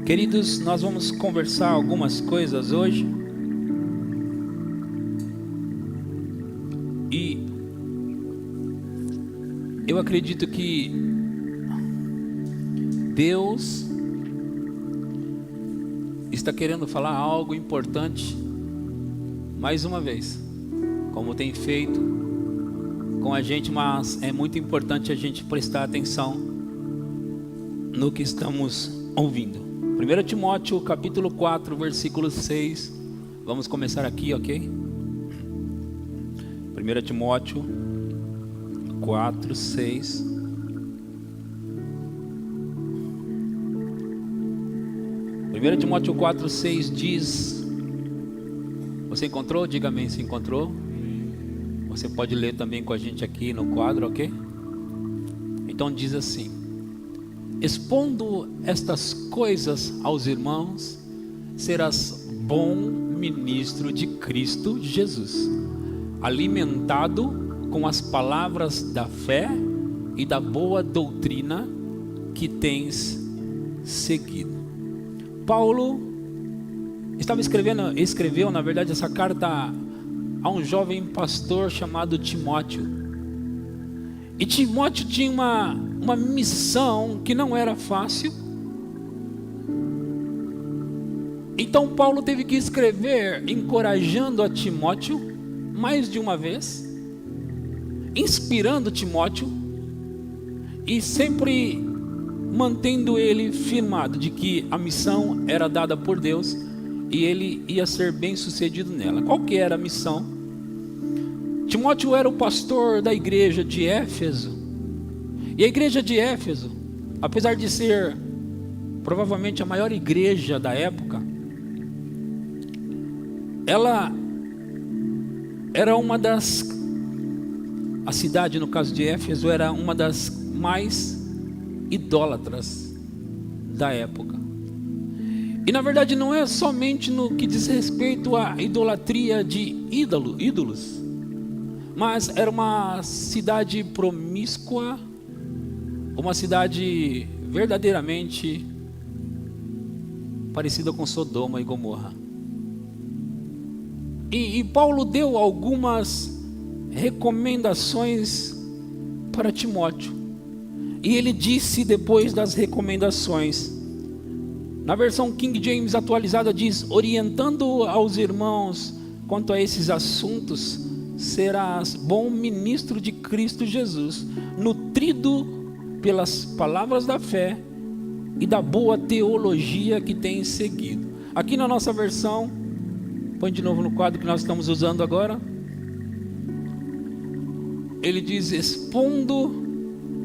Queridos, nós vamos conversar algumas coisas hoje. E eu acredito que Deus está querendo falar algo importante mais uma vez, como tem feito com a gente, mas é muito importante a gente prestar atenção no que estamos ouvindo. 1 Timóteo capítulo 4, versículo 6. Vamos começar aqui, ok? 1 Timóteo 4, 6. 1 Timóteo 4, 6 diz... Você encontrou? Diga amém se encontrou. Você pode ler também com a gente aqui no quadro, ok? Então diz assim: expondo estas coisas aos irmãos, serás bom ministro de Cristo Jesus, alimentado com as palavras da fé e da boa doutrina que tens seguido. Paulo escreveu na verdade essa carta a um jovem pastor chamado Timóteo. E Timóteo tinha uma missão que não era fácil. Então Paulo teve que escrever encorajando a Timóteo mais de uma vez, inspirando Timóteo e sempre mantendo ele firmado de que a missão era dada por Deus e ele ia ser bem sucedido nela. Qual que era a missão? Timóteo era o pastor da igreja de Éfeso. E a igreja de Éfeso, apesar de ser provavelmente a maior igreja da época, ela era uma das... A cidade, no caso de Éfeso, era uma das mais idólatras da época. E na verdade não é somente no que diz respeito à idolatria de ídolos, mas era uma cidade promíscua, uma cidade verdadeiramente parecida com Sodoma e Gomorra. E Paulo deu algumas recomendações para Timóteo. E ele disse depois das recomendações, na versão King James atualizada diz: orientando aos irmãos quanto a esses assuntos, serás bom ministro de Cristo Jesus, nutrido pelas palavras da fé e da boa teologia que tens seguido. Aqui na nossa versão, põe de novo no quadro que nós estamos usando agora, ele diz: expondo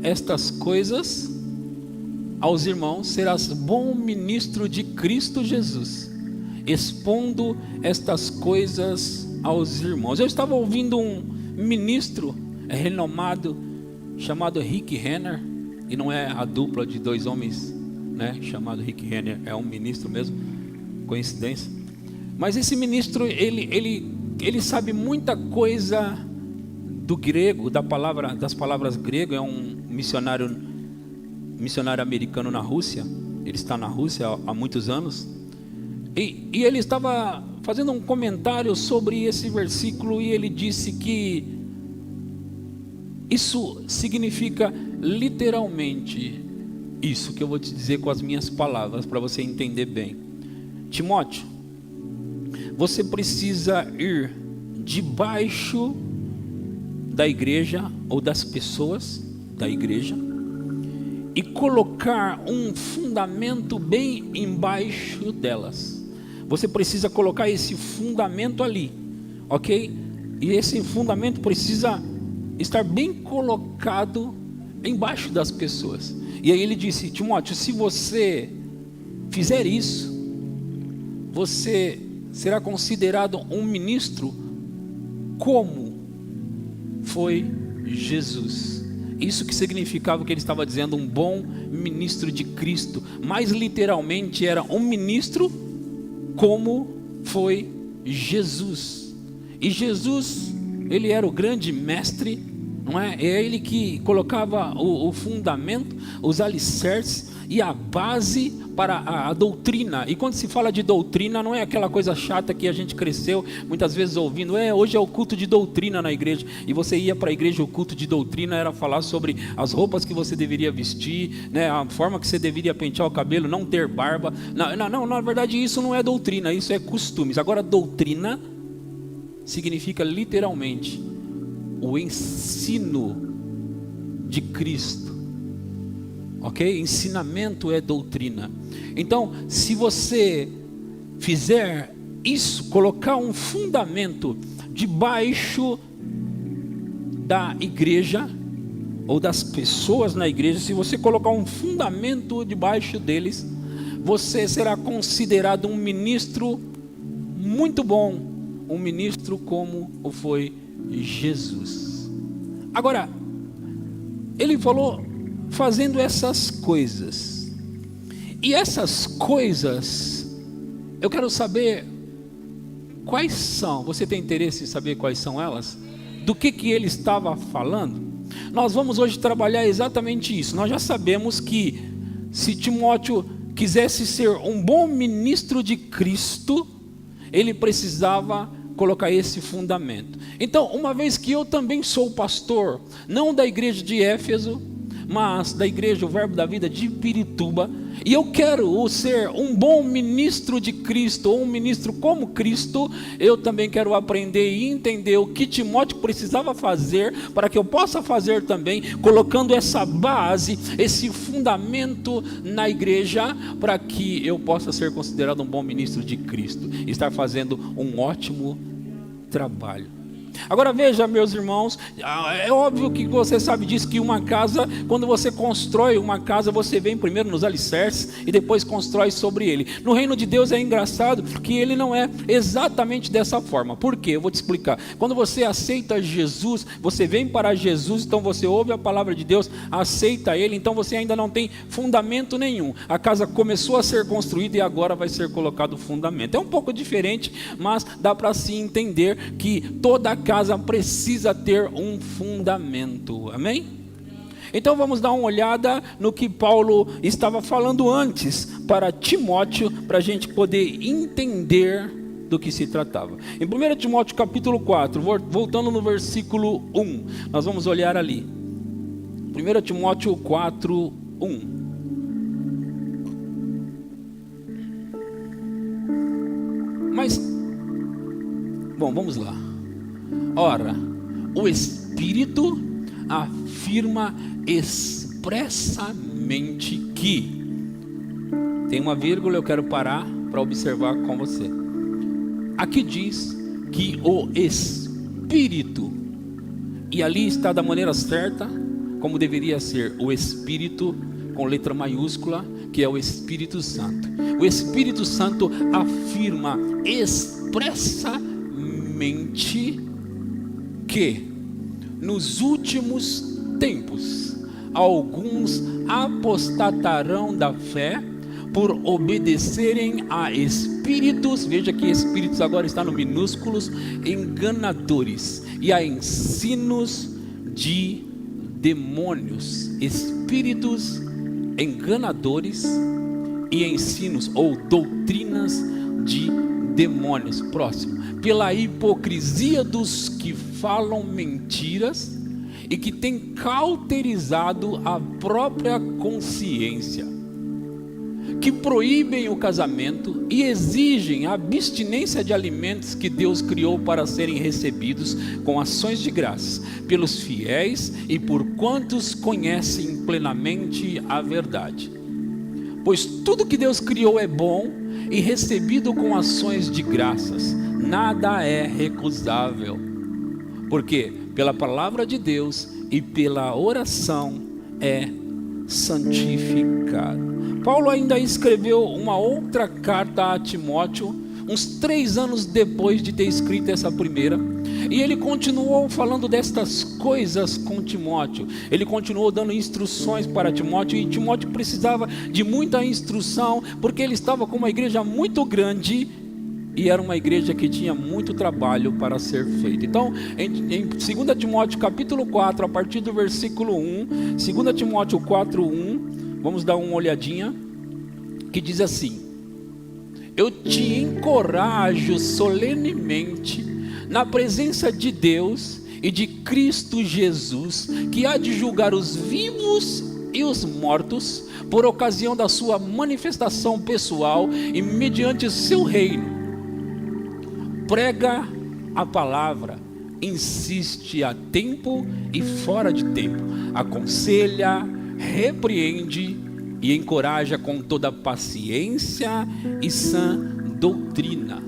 estas coisas aos irmãos, serás bom ministro de Cristo Jesus. Expondo estas coisas aos irmãos. Eu estava ouvindo um ministro renomado chamado Rick Renner, e não é a dupla de dois homens, né, chamado Rick Renner, é um ministro mesmo, coincidência. Mas esse ministro, ele sabe muita coisa do grego, das palavras grego. É um missionário americano na Rússia. Ele está na Rússia há muitos anos. E ele estava fazendo um comentário sobre esse versículo, e ele disse que isso significa literalmente isso que eu vou te dizer com as minhas palavras, para você entender bem. Timóteo, você precisa ir debaixo da igreja, ou das pessoas da igreja, e colocar um fundamento bem embaixo delas. Você precisa colocar esse fundamento ali, ok? E esse fundamento precisa estar bem colocado embaixo das pessoas. E aí ele disse: Timóteo, se você fizer isso, você será considerado um ministro como foi Jesus. Isso que significava o que ele estava dizendo, um bom ministro de Cristo. Mais literalmente era um ministro como foi Jesus. E Jesus, ele era o grande mestre, não é? É ele que colocava o fundamento, os alicerces. e a base para a doutrina. E quando se fala de doutrina, não é aquela coisa chata que a gente cresceu muitas vezes ouvindo, hoje é o culto de doutrina na igreja, e você ia para a igreja, o culto de doutrina era falar sobre as roupas que você deveria vestir, né, a forma que você deveria pentear o cabelo, não ter barba. Não, na verdade isso não é doutrina, isso é costumes. Agora doutrina significa literalmente o ensino de Cristo, ok? Ensinamento é doutrina. Então, se você fizer isso, colocar um fundamento debaixo da igreja, ou das pessoas na igreja, se você colocar um fundamento debaixo deles, você será considerado um ministro muito bom, um ministro como o foi Jesus. Agora, ele falou fazendo essas coisas, e essas coisas, eu quero saber quais são. Você tem interesse em saber quais são elas? Do que ele estava falando? Nós vamos hoje trabalhar exatamente isso. Nós já sabemos que se Timóteo quisesse ser um bom ministro de Cristo, ele precisava colocar esse fundamento. Então, uma vez que eu também sou pastor, não da igreja de Éfeso, mas da igreja, o Verbo da Vida de Pirituba, e eu quero ser um bom ministro de Cristo, ou um ministro como Cristo, eu também quero aprender e entender o que Timóteo precisava fazer, para que eu possa fazer também, colocando essa base, esse fundamento na igreja, para que eu possa ser considerado um bom ministro de Cristo, e estar fazendo um ótimo trabalho. Agora veja, meus irmãos, é óbvio que você sabe disso, que uma casa, quando você constrói uma casa, você vem primeiro nos alicerces e depois constrói sobre ele. No reino de Deus é engraçado que ele não é exatamente dessa forma. Por quê? Eu vou te explicar. Quando você aceita Jesus, você vem para Jesus, então você ouve a palavra de Deus, aceita ele, então você ainda não tem fundamento nenhum. A casa começou a ser construída e agora vai ser colocado o fundamento. É um pouco diferente, mas dá para se entender que toda a casa precisa ter um fundamento, amém? Então vamos dar uma olhada no que Paulo estava falando antes para Timóteo, para a gente poder entender do que se tratava. Em 1 Timóteo capítulo 4, voltando no versículo 1, nós vamos olhar ali. 1 Timóteo 4, 1. Mas, bom, vamos lá. Ora, o Espírito afirma expressamente que, tem uma vírgula, eu quero parar para observar com você. Aqui diz que o Espírito, e ali está da maneira certa, como deveria ser, o Espírito com letra maiúscula, que é o Espírito Santo. O Espírito Santo afirma expressamente que nos últimos tempos alguns apostatarão da fé por obedecerem a espíritos, veja que espíritos agora está no minúsculos, enganadores, e a ensinos de demônios. Espíritos enganadores e ensinos ou doutrinas de demônios. Próximo. Pela hipocrisia dos que falam mentiras e que têm cauterizado a própria consciência, que proíbem o casamento e exigem a abstinência de alimentos que Deus criou para serem recebidos com ações de graças pelos fiéis e por quantos conhecem plenamente a verdade. Pois tudo que Deus criou é bom e recebido com ações de graças, nada é recusável, porque pela palavra de Deus e pela oração é santificado. Paulo ainda escreveu uma outra carta a Timóteo, uns 3 anos depois de ter escrito essa primeira, e ele continuou falando destas coisas com Timóteo. Ele continuou dando instruções para Timóteo, e Timóteo precisava de muita instrução, porque ele estava com uma igreja muito grande, e era uma igreja que tinha muito trabalho para ser feito. Então, em 2 Timóteo capítulo 4, a partir do versículo 1, 2 Timóteo 4, 1, vamos dar uma olhadinha, que diz assim: eu te encorajo solenemente na presença de Deus e de Cristo Jesus, que há de julgar os vivos e os mortos, por ocasião da sua manifestação pessoal e mediante seu reino. Prega a palavra, insiste a tempo e fora de tempo, aconselha, repreende e encoraja com toda paciência e sã doutrina.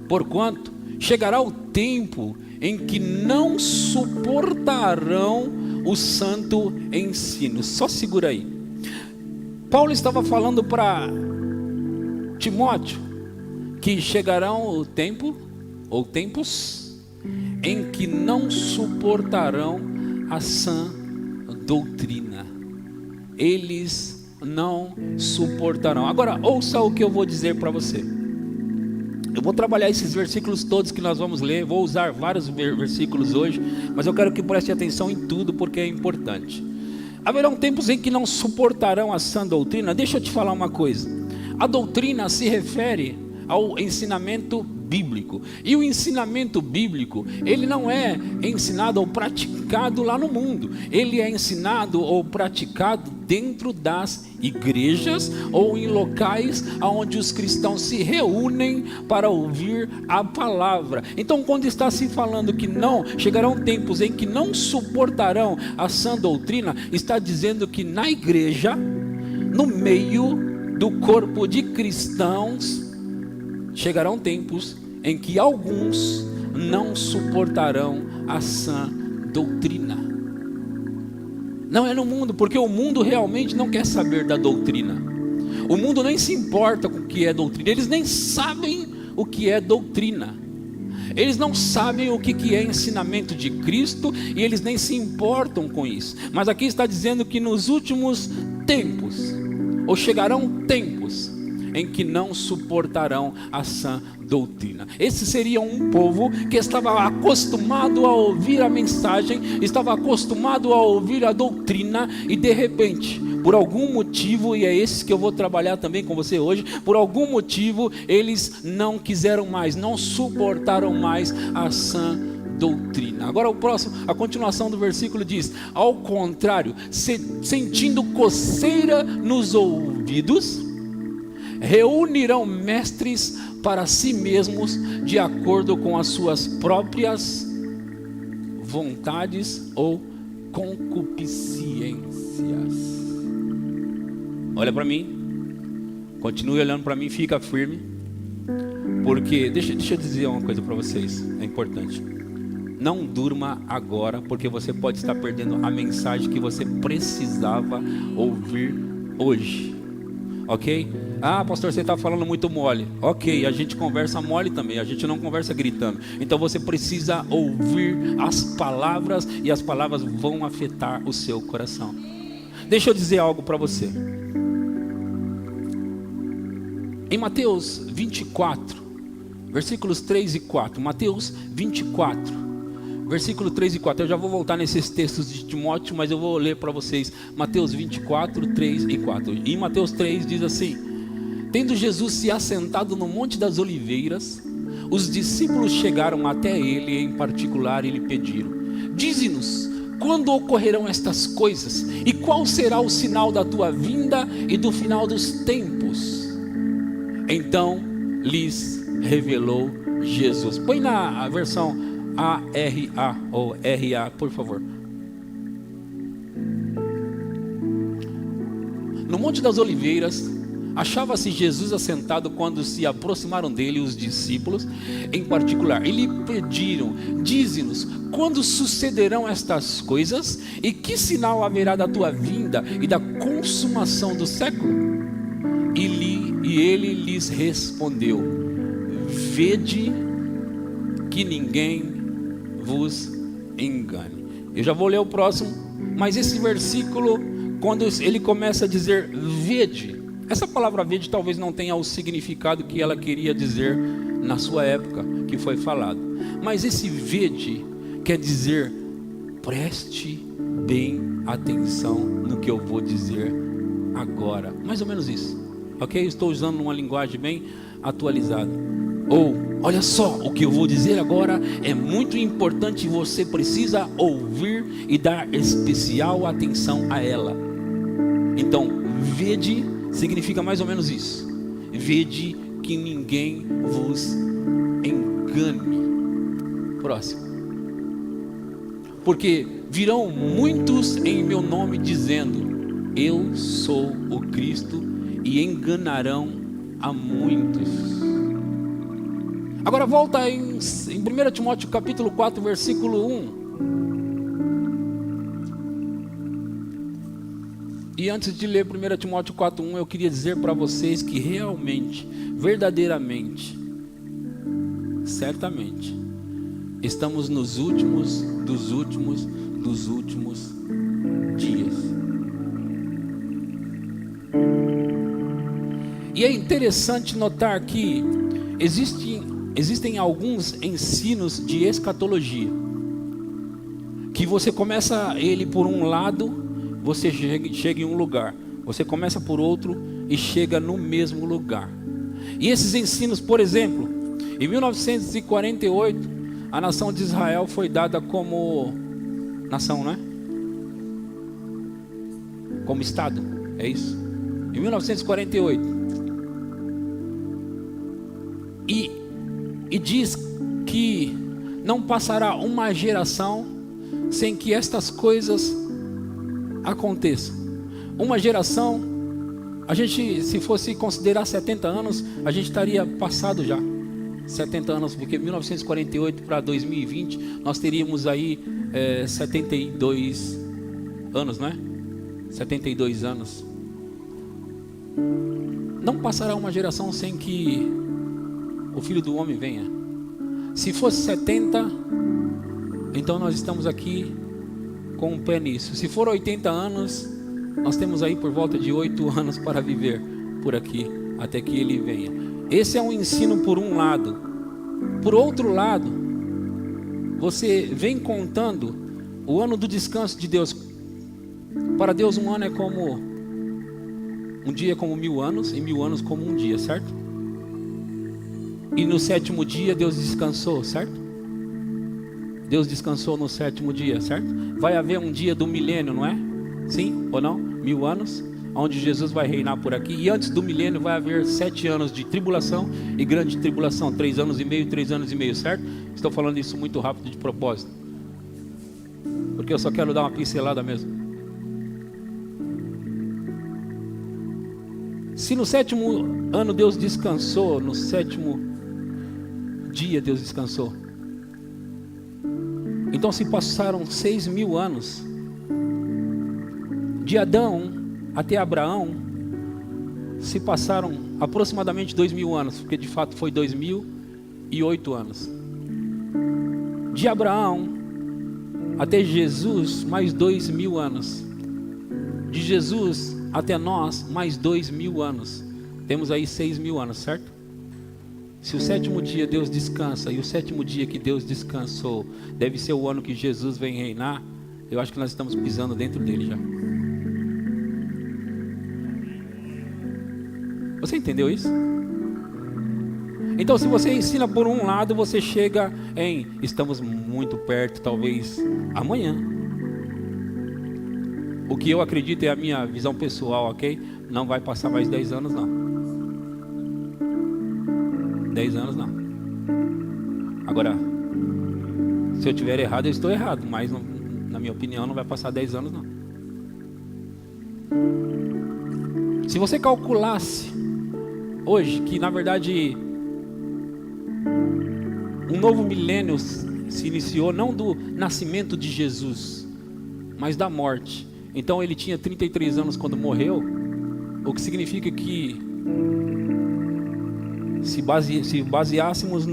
Porquanto chegará o tempo em que não suportarão o santo ensino. Só segura aí. Paulo estava falando para Timóteo que chegarão o tempo ou tempos em que não suportarão a sã doutrina. Eles não suportarão. Agora ouça o que eu vou dizer para você. Eu vou trabalhar esses versículos todos que nós vamos ler. Vou usar vários versículos hoje, mas eu quero que preste atenção em tudo, porque é importante. Haverão tempos em que não suportarão a sã doutrina. Deixa eu te falar uma coisa. A doutrina se refere ao ensinamento bíblico. E o ensinamento bíblico, ele não é ensinado ou praticado lá no mundo. Ele é ensinado ou praticado dentro das igrejas ou em locais onde os cristãos se reúnem para ouvir a palavra. Então, quando está se falando que não, chegarão tempos em que não suportarão a sã doutrina, está dizendo que na igreja, no meio do corpo de cristãos, chegarão tempos em que alguns não suportarão a sã doutrina. Não é no mundo, porque o mundo realmente não quer saber da doutrina. O mundo nem se importa com o que é doutrina. Eles nem sabem o que é doutrina. Eles não sabem o que é ensinamento de Cristo e eles nem se importam com isso. Mas aqui está dizendo que nos últimos tempos, ou chegarão tempos, em que não suportarão a sã doutrina. Esse seria um povo que estava acostumado a ouvir a mensagem, estava acostumado a ouvir a doutrina, e de repente, por algum motivo, e é esse que eu vou trabalhar também com você hoje, por algum motivo eles não quiseram mais, não suportaram mais a sã doutrina. Agora o próximo, a continuação do versículo diz: ao contrário, sentindo coceira nos ouvidos, reunirão mestres para si mesmos, de acordo com as suas próprias vontades ou concupiscências. Olha para mim, continue olhando para mim, fica firme, porque deixa eu dizer uma coisa para vocês, é importante. Não durma agora, porque você pode estar perdendo a mensagem que você precisava ouvir hoje. Ok? Ah, pastor, você está falando muito mole. Ok, a gente conversa mole também, a gente não conversa gritando. Então você precisa ouvir as palavras, e as palavras vão afetar o seu coração. Deixa eu dizer algo para você. Em Mateus 24, versículos 3 e 4. Mateus 24, versículo 3 e 4. Eu já vou voltar nesses textos de Timóteo, mas eu vou ler para vocês Mateus 24, 3 e 4. Em Mateus 3 diz assim: tendo Jesus se assentado no Monte das Oliveiras, os discípulos chegaram até ele em particular e lhe pediram: dize-nos, quando ocorrerão estas coisas? E qual será o sinal da tua vinda e do final dos tempos? Então lhes revelou Jesus. Põe na versão ARA ou RA, por favor. No Monte das Oliveiras, achava-se Jesus assentado quando se aproximaram dele os discípulos em particular. E lhe pediram: dize-nos, quando sucederão estas coisas? E que sinal haverá da tua vinda e da consumação do século? E ele lhes respondeu: vede que ninguém vos engane. Eu já vou ler o próximo, mas esse versículo, quando ele começa a dizer vede, essa palavra vede talvez não tenha o significado que ela queria dizer na sua época que foi falado, mas esse vede quer dizer preste bem atenção no que eu vou dizer agora. Mais ou menos isso, ok? Estou usando uma linguagem bem atualizada. Ou, olha só, o que eu vou dizer agora é muito importante e você precisa ouvir e dar especial atenção a ela. Então, vede significa mais ou menos isso. Vede que ninguém vos engane. Próximo. Porque virão muitos em meu nome dizendo: eu sou o Cristo, e enganarão a muitos. Agora volta em 1 Timóteo capítulo 4, versículo 1. E antes de ler 1 Timóteo 4:1, eu queria dizer para vocês que realmente, verdadeiramente, certamente, estamos nos últimos dos últimos dias. E é interessante notar que existem alguns ensinos de escatologia, que você começa ele por um lado, você chega em um lugar, você começa por outro e chega no mesmo lugar. E esses ensinos, por exemplo, em 1948, a nação de Israel foi dada como nação, né? Como Estado, é isso? Em 1948. E diz que não passará uma geração sem que estas coisas aconteçam. Uma geração, a gente, se fosse considerar 70 anos, a gente estaria passado já 70 anos, porque 1948 para 2020 nós teríamos aí 72 anos, né? 72 anos. Não passará uma geração sem que o Filho do Homem venha. Se fosse 70, então nós estamos aqui com um pé nisso. Se for 80 anos, nós temos aí por volta de 8 anos para viver por aqui, até que Ele venha. Esse é um ensino por um lado. Por outro lado, você vem contando o ano do descanso de Deus. Para Deus um ano é como um dia, como 1000 anos, e 1000 anos como um dia, certo? E no sétimo dia Deus descansou, certo? Deus descansou no sétimo dia, certo? Vai haver um dia do milênio, não é? Sim ou não? 1000 anos, onde Jesus vai reinar por aqui. E antes do milênio vai haver 7 anos de tribulação e grande tribulação. 3 anos e meio, 3 anos e meio, certo? Estou falando isso muito rápido de propósito, porque eu só quero dar uma pincelada mesmo. Se no sétimo ano Deus descansou, no sétimo dia Deus descansou, então se passaram 6.000 anos, de Adão até Abraão, se passaram aproximadamente 2.000 anos, porque de fato foi 2008 anos. De Abraão até Jesus, mais 2.000 anos. De Jesus até nós, mais 2.000 anos. Temos aí 6.000 anos, certo? Se o sétimo dia Deus descansa, e o sétimo dia que Deus descansou deve ser o ano que Jesus vem reinar, eu acho que nós estamos pisando dentro dele já. Você entendeu isso? Então, se você ensina por um lado, você chega em estamos muito perto, talvez amanhã. O que eu acredito é a minha visão pessoal, ok? Não vai passar mais 10 anos não. 10 anos não. Agora, se eu tiver errado, eu estou errado, mas não, na minha opinião não vai passar 10 anos não. Se você calculasse hoje que na verdade um novo milênio se iniciou não do nascimento de Jesus, mas da morte. Então ele tinha 33 anos quando morreu, o que significa que se baseássemos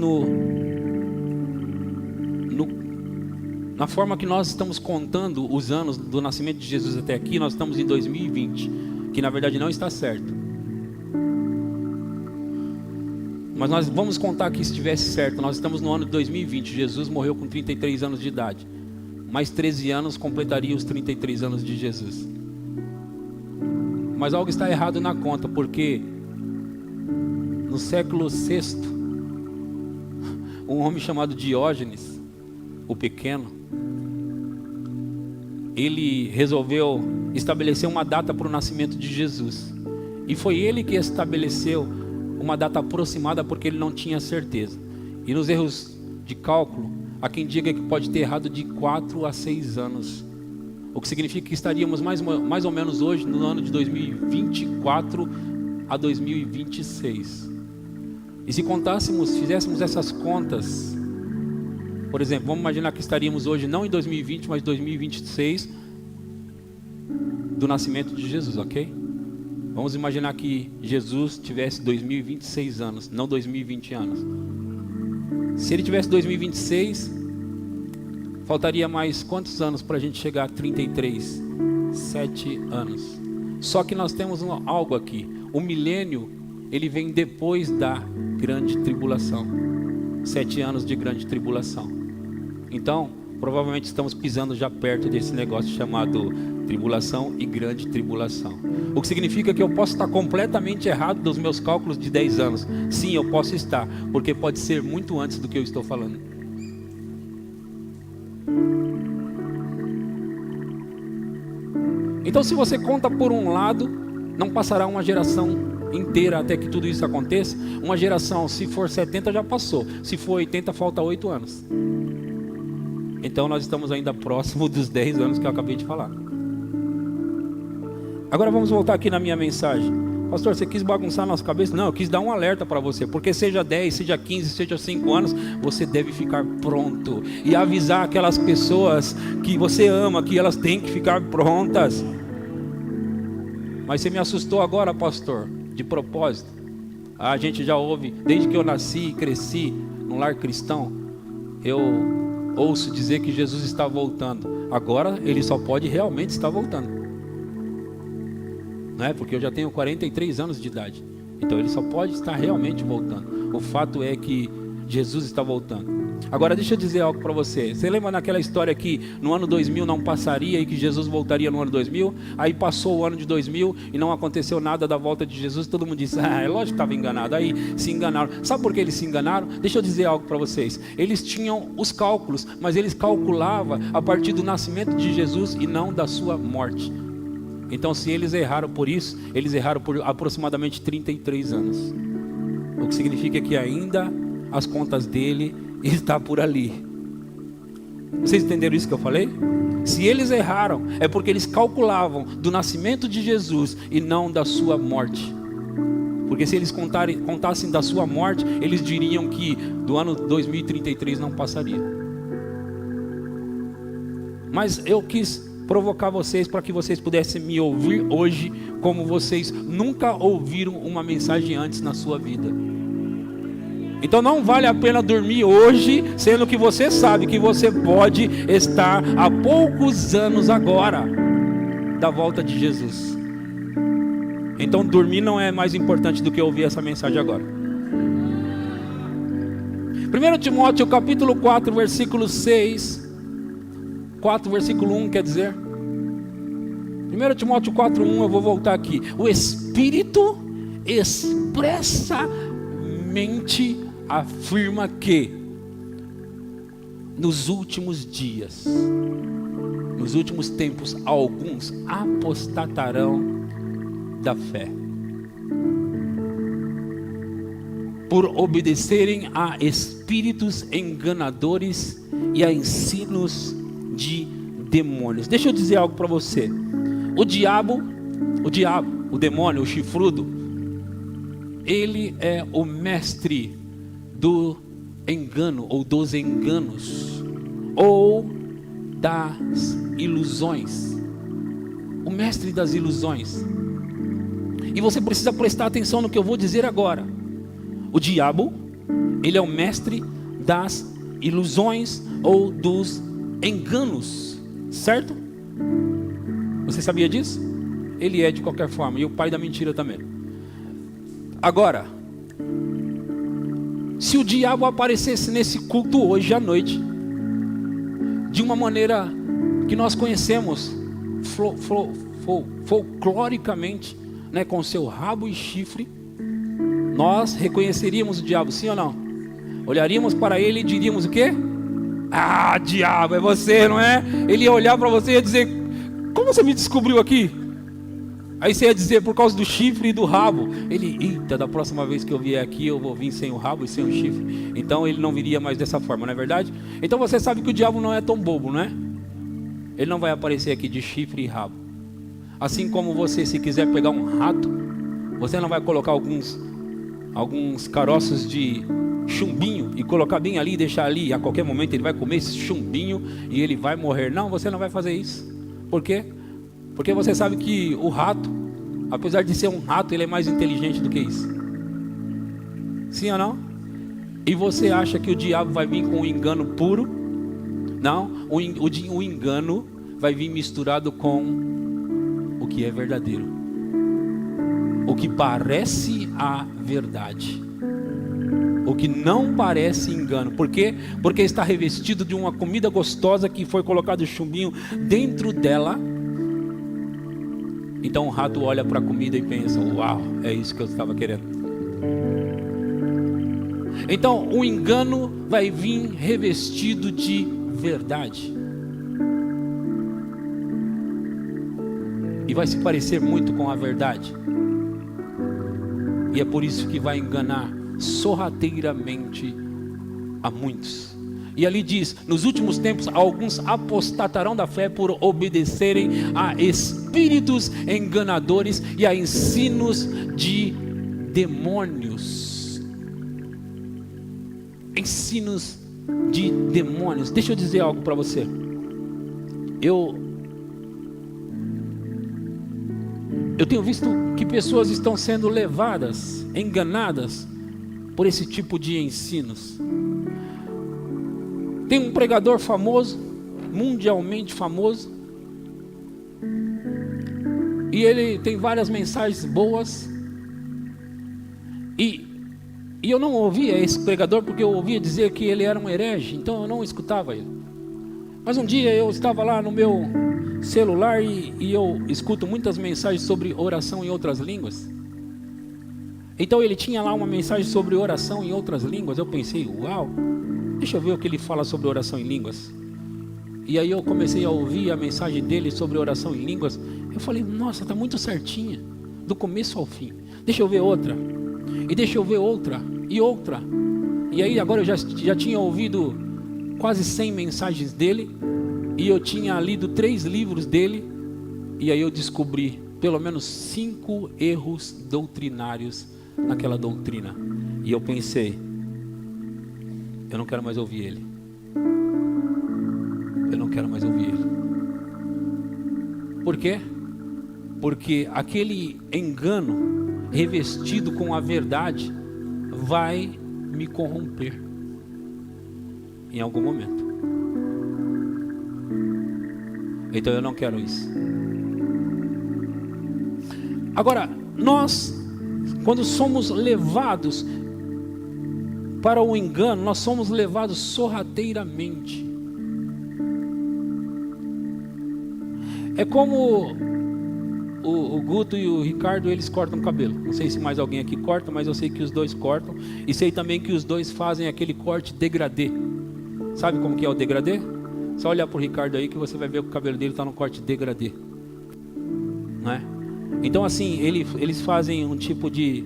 na forma que nós estamos contando os anos do nascimento de Jesus até aqui, nós estamos em 2020, que na verdade não está certo. Mas nós vamos contar que estivesse certo, nós estamos no ano de 2020, Jesus morreu com 33 anos de idade. mais 13 anos completaria os 33 anos de Jesus. Mas algo está errado na conta, porque no século VI, um homem chamado Diógenes, o Pequeno, ele resolveu estabelecer uma data para o nascimento de Jesus. E foi ele que estabeleceu uma data aproximada, porque ele não tinha certeza. E nos erros de cálculo, há quem diga que pode ter errado de 4 a 6 anos. O que significa que estaríamos mais ou menos hoje no ano de 2024 a 2026. E se fizéssemos essas contas, por exemplo, vamos imaginar que estaríamos hoje não em 2020, mas 2026 do nascimento de Jesus, ok? Vamos imaginar que Jesus tivesse 2026 anos, não 2020 anos. Se ele tivesse 2026, faltaria mais quantos anos para a gente chegar a 33? 7 anos. Só que nós temos algo aqui. O milênio, ele vem depois da grande tribulação. 7 anos de grande tribulação. Então, provavelmente estamos pisando já perto desse negócio chamado tribulação e grande tribulação. O que significa que eu posso estar completamente errado dos meus cálculos de 10 anos. Sim, eu posso estar, porque pode ser muito antes do que eu estou falando. Então, se você conta por um lado, não passará uma geração inteira até que tudo isso aconteça. Uma geração, se for 70 já passou, se for 80 falta 8 anos. Então nós estamos ainda próximo dos 10 anos que eu acabei de falar. Agora vamos voltar aqui na minha mensagem. Pastor, você quis bagunçar a nossa cabeça? Não, eu quis dar um alerta para você. Porque seja 10, seja 15, seja 5 anos, você deve ficar pronto. E avisar aquelas pessoas que você ama, que elas têm que ficar prontas. Mas você me assustou agora, pastor, de propósito. A gente já ouve, desde que eu nasci e cresci num lar cristão, eu ouço dizer que Jesus está voltando. Agora ele só pode realmente estar voltando, não é? Porque eu já tenho 43 anos de idade. Então ele só pode estar realmente voltando. O fato é que Jesus está voltando. Agora deixa eu dizer algo para você. Você lembra naquela história que no ano 2000 não passaria e que Jesus voltaria no ano 2000? Aí passou o ano de 2000 e não aconteceu nada da volta de Jesus. Todo mundo disse, é lógico que estava enganado. Aí se enganaram. Sabe por que eles se enganaram? Deixa eu dizer algo para vocês. Eles tinham os cálculos, mas eles calculavam a partir do nascimento de Jesus e não da sua morte. Então se eles erraram por isso, eles erraram por aproximadamente 33 anos. O que significa que ainda as contas dele está por ali. Vocês entenderam isso que eu falei? Se eles erraram, é porque eles calculavam do nascimento de Jesus e não da sua morte. Porque se eles contassem da sua morte, eles diriam que do ano 2033 não passaria. Mas eu quis provocar vocês para que vocês pudessem me ouvir hoje como vocês nunca ouviram uma mensagem antes na sua vida. Então não vale a pena dormir hoje, sendo que você sabe que você pode estar a poucos anos agora da volta de Jesus. Então dormir não é mais importante do que ouvir essa mensagem agora. 1 Timóteo capítulo 4, versículo 6. 4, versículo 1 quer dizer. 1 Timóteo 4, 1, eu vou voltar aqui. O Espírito expressamente afirma que nos últimos dias, nos últimos tempos, alguns apostatarão da fé, por obedecerem a espíritos enganadores e a ensinos de demônios. Deixa eu dizer algo para você. O diabo, o demônio, o chifrudo, ele é o mestre do engano, ou dos enganos, ou das ilusões. O mestre das ilusões. E você precisa prestar atenção no que eu vou dizer agora. O diabo, ele é o mestre das ilusões ou dos enganos, certo? Você sabia disso? Ele é de qualquer forma, e o pai da mentira também. Agora, se o diabo aparecesse nesse culto hoje à noite, de uma maneira que nós conhecemos folcloricamente, né, com seu rabo e chifre, nós reconheceríamos o diabo, sim ou não? Olharíamos para ele e diríamos o quê? Ah, diabo, é você, não é? Ele ia olhar para você e ia dizer: como você me descobriu aqui? Aí você ia dizer: por causa do chifre e do rabo. Ele: eita, da próxima vez que eu vier aqui eu vou vir sem o rabo e sem o chifre. Então ele não viria mais dessa forma, não é verdade? Então você sabe que o diabo não é tão bobo, não é? Ele não vai aparecer aqui de chifre e rabo. Assim como você, se quiser pegar um rato, você não vai colocar alguns caroços de chumbinho e colocar bem ali e deixar ali, a qualquer momento ele vai comer esse chumbinho e ele vai morrer. Não, você não vai fazer isso. Por quê? Porque você sabe que o rato, apesar de ser um rato, ele é mais inteligente do que isso. Sim ou não? E você acha que o diabo vai vir com um engano puro? Não, o engano vai vir misturado com o que é verdadeiro, o que parece a verdade, o que não parece engano. Por quê? Porque está revestido de uma comida gostosa que foi colocado chumbinho dentro dela. Então o rato olha para a comida e pensa: uau, é isso que eu estava querendo. Então o engano vai vir revestido de verdade, e vai se parecer muito com a verdade, e é por isso que vai enganar sorrateiramente a muitos. E ali diz: nos últimos tempos alguns apostatarão da fé por obedecerem a espíritos enganadores e a ensinos de demônios. Ensinos de demônios. Deixa eu dizer algo para você. Eu tenho visto que pessoas estão sendo levadas, enganadas por esse tipo de ensinos. Tem um pregador famoso, mundialmente famoso, e ele tem várias mensagens boas, e eu não ouvia esse pregador porque eu ouvia dizer que ele era um herege, então eu não escutava ele. Mas um dia eu estava lá no meu celular e eu escuto muitas mensagens sobre oração em outras línguas. Então ele tinha lá uma mensagem sobre oração em outras línguas. Eu pensei: uau, deixa eu ver o que ele fala sobre oração em línguas. E aí eu comecei a ouvir a mensagem dele sobre oração em línguas. Eu falei: nossa, está muito certinha, do começo ao fim. Deixa eu ver outra, e deixa eu ver outra, e outra. E aí agora eu já tinha ouvido quase 100 mensagens dele, e eu tinha lido 3 livros dele. E aí eu descobri pelo menos 5 erros doutrinários naquela doutrina. E eu pensei: eu não quero mais ouvir ele. Eu não quero mais ouvir ele. Por quê? Porque aquele engano revestido com a verdade vai me corromper em algum momento. Então eu não quero isso. Agora, nós, quando somos levados para o engano, nós somos levados sorrateiramente. É como o Guto e o Ricardo, eles cortam cabelo. Não sei se mais alguém aqui corta, mas eu sei que os dois cortam. E sei também que os dois fazem aquele corte degradê. Sabe como que é o degradê? Só olhar para o Ricardo aí que você vai ver que o cabelo dele está no corte degradê, não é? Então assim, eles fazem um tipo de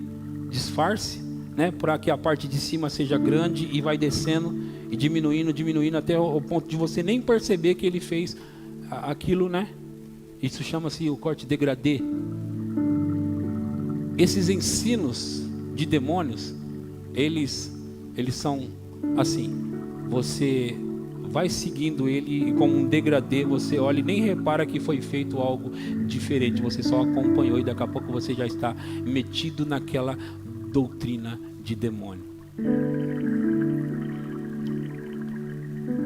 disfarce, né, para que a parte de cima seja grande, e vai descendo e diminuindo até o ponto de você nem perceber que ele fez aquilo, né? Isso chama-se o corte degradê. Esses ensinos de demônios, eles são assim: você vai seguindo ele e como um degradê, você olha e nem repara que foi feito algo diferente, você só acompanhou e daqui a pouco você já está metido naquela doutrina de demônio.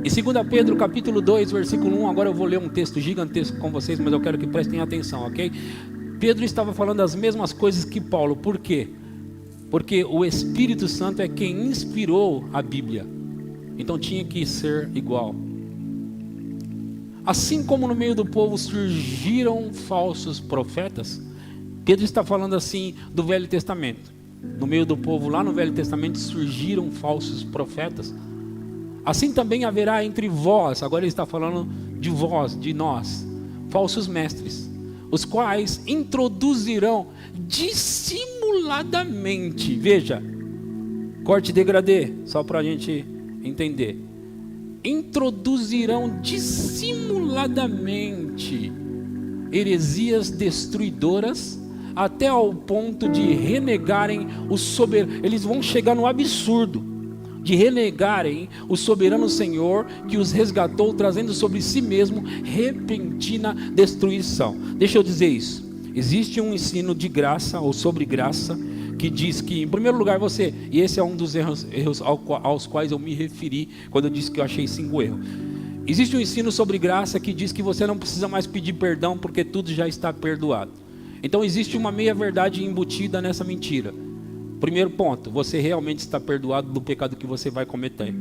Em 2 Pedro capítulo 2 versículo 1, agora eu vou ler um texto gigantesco com vocês, mas eu quero que prestem atenção, ok? Pedro estava falando as mesmas coisas que Paulo. Por quê? Porque o Espírito Santo é quem inspirou a Bíblia, então tinha que ser igual. Assim como no meio do povo surgiram falsos profetas, Pedro está falando assim do Velho Testamento. No meio do povo, lá no Velho Testamento, surgiram falsos profetas. Assim também haverá entre vós, agora ele está falando de vós, de nós, falsos mestres, os quais introduzirão dissimuladamente, veja, corte degradê, só para a gente entender, introduzirão dissimuladamente heresias destruidoras, até ao ponto de renegarem o soberano. Eles vão chegar no absurdo de renegarem o soberano Senhor que os resgatou, trazendo sobre si mesmo repentina destruição. Deixa eu dizer isso. Existe um ensino de graça ou sobre graça que diz que, em primeiro lugar, você, e esse é um dos erros aos quais eu me referi quando eu disse que eu achei 5 erros. Existe um ensino sobre graça que diz que você não precisa mais pedir perdão porque tudo já está perdoado. Então existe uma meia-verdade embutida nessa mentira. Primeiro ponto, você realmente está perdoado do pecado que você vai cometer.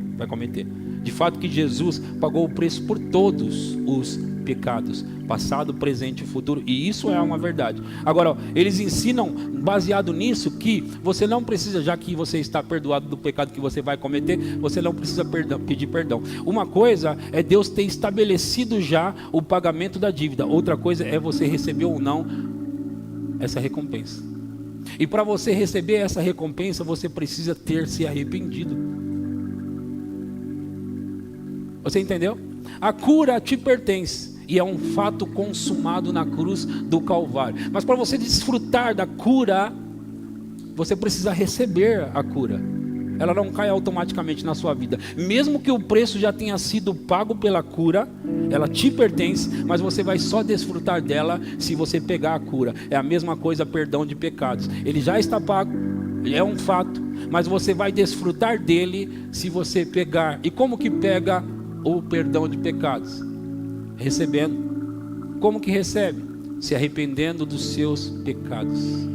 De fato que Jesus pagou o preço por todos os pecados, passado, presente e futuro, e isso é uma verdade. Agora, eles ensinam, baseado nisso, que você não precisa, já que você está perdoado do pecado que você vai cometer, você não precisa pedir perdão. Uma coisa é Deus ter estabelecido já o pagamento da dívida, outra coisa é você receber ou não essa recompensa. E para você receber essa recompensa, você precisa ter se arrependido. Você entendeu? A cura te pertence e é um fato consumado na cruz do Calvário. Mas para você desfrutar da cura, você precisa receber a cura. Ela não cai automaticamente na sua vida. Mesmo que o preço já tenha sido pago pela cura, ela te pertence, mas você vai só desfrutar dela se você pegar a cura. É a mesma coisa, perdão de pecados. Ele já está pago, é um fato, mas você vai desfrutar dele se você pegar. E como que pega o perdão de pecados? Recebendo. Como que recebe? Se arrependendo dos seus pecados.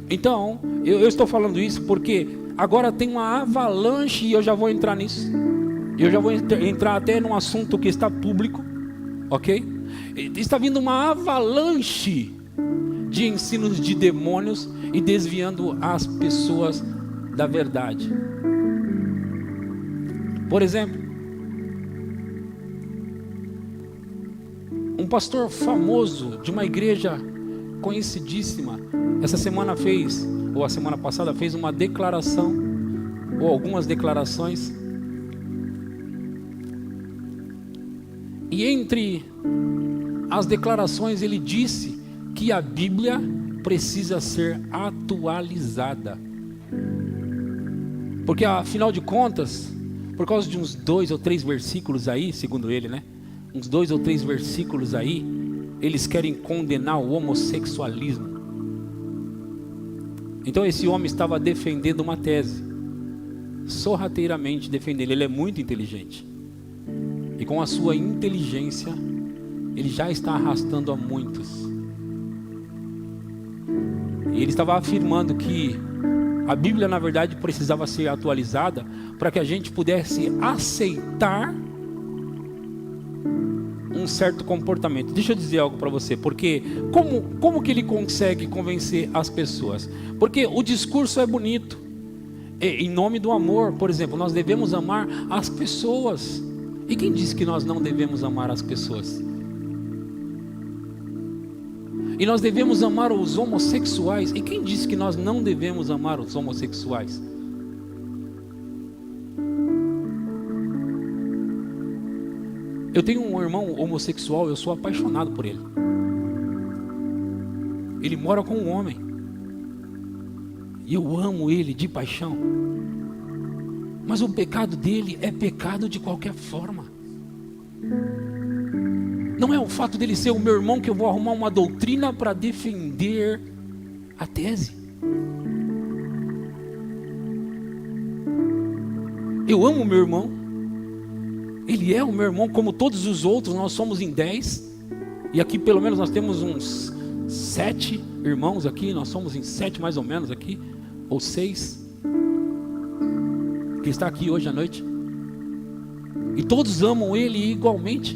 Então, eu estou falando isso porque agora tem uma avalanche, e eu já vou entrar nisso. Eu já vou entrar até num assunto que está público, ok? Está vindo uma avalanche de ensinos de demônios e desviando as pessoas da verdade. Por exemplo, um pastor famoso de uma igreja conhecidíssima, essa semana fez, ou a semana passada fez uma declaração, ou algumas declarações, e entre as declarações ele disse que a Bíblia precisa ser atualizada, porque afinal de contas, por causa de uns 2 ou 3 versículos aí, segundo ele, né? Uns 2 ou 3 versículos aí, eles querem condenar o homossexualismo. Então esse homem estava defendendo uma tese, sorrateiramente defendendo. Ele é muito inteligente, e com a sua inteligência ele já está arrastando a muitos. E ele estava afirmando que a Bíblia na verdade precisava ser atualizada para que a gente pudesse aceitar um certo comportamento. Deixa eu dizer algo para você, porque como que ele consegue convencer as pessoas? Porque o discurso é bonito, em nome do amor. Por exemplo, nós devemos amar as pessoas, e quem disse que nós não devemos amar as pessoas? E nós devemos amar os homossexuais, e quem disse que nós não devemos amar os homossexuais? Eu tenho um irmão homossexual, eu sou apaixonado por ele. Ele mora com um homem, e eu amo ele de paixão. Mas o pecado dele é pecado de qualquer forma. Não é o fato dele ser o meu irmão que eu vou arrumar uma doutrina para defender a tese. Eu amo o meu irmão. Ele é o meu irmão como todos os outros. Nós somos em 10. E aqui pelo menos nós temos uns 7 irmãos aqui. Nós somos em 7 mais ou menos aqui. Ou 6. Que está aqui hoje à noite. E todos amam Ele igualmente.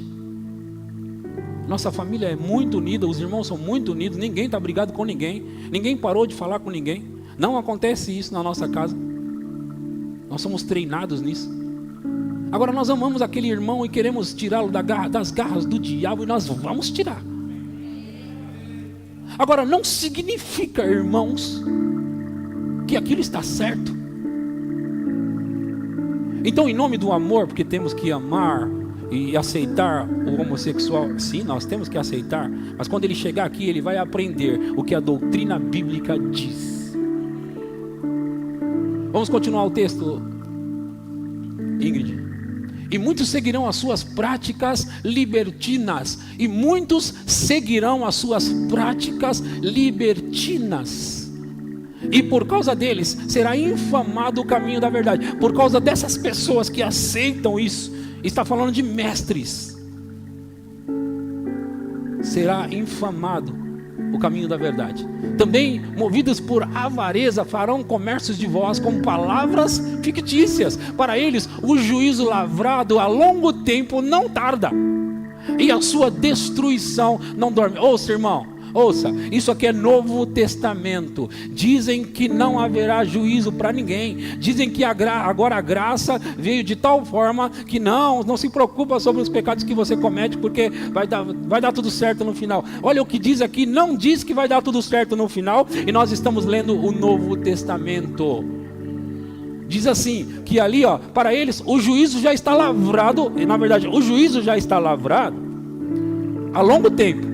Nossa família é muito unida, os irmãos são muito unidos, ninguém está brigado com ninguém, ninguém parou de falar com ninguém. Não acontece isso na nossa casa. Nós somos treinados nisso. Agora nós amamos aquele irmão e queremos tirá-lo das garras do diabo, e nós vamos tirar. Agora não significa, irmãos, que aquilo está certo. Então, em nome do amor, porque temos que amar e aceitar o homossexual, sim, nós temos que aceitar, mas quando ele chegar aqui, ele vai aprender o que a doutrina bíblica diz. Vamos continuar o texto, Ingrid. E muitos seguirão as suas práticas libertinas. E muitos seguirão as suas práticas libertinas. E por causa deles será infamado o caminho da verdade. Por causa dessas pessoas que aceitam isso, está falando de mestres, será infamado o caminho da verdade. Também, movidos por avareza, farão comércios de vós com palavras fictícias. Para eles, o juízo lavrado a longo tempo não tarda, e a sua destruição não dorme. Ouça, irmão, ouça, isso aqui é Novo Testamento. Dizem que não haverá juízo para ninguém. Dizem que agora a graça veio de tal forma que não se preocupa sobre os pecados que você comete, porque vai dar tudo certo no final. Olha o que diz aqui, não diz que vai dar tudo certo no final, e nós estamos lendo o Novo Testamento. Diz assim, que ali, para eles o juízo já está lavrado, e na verdade o juízo já está lavrado há longo tempo,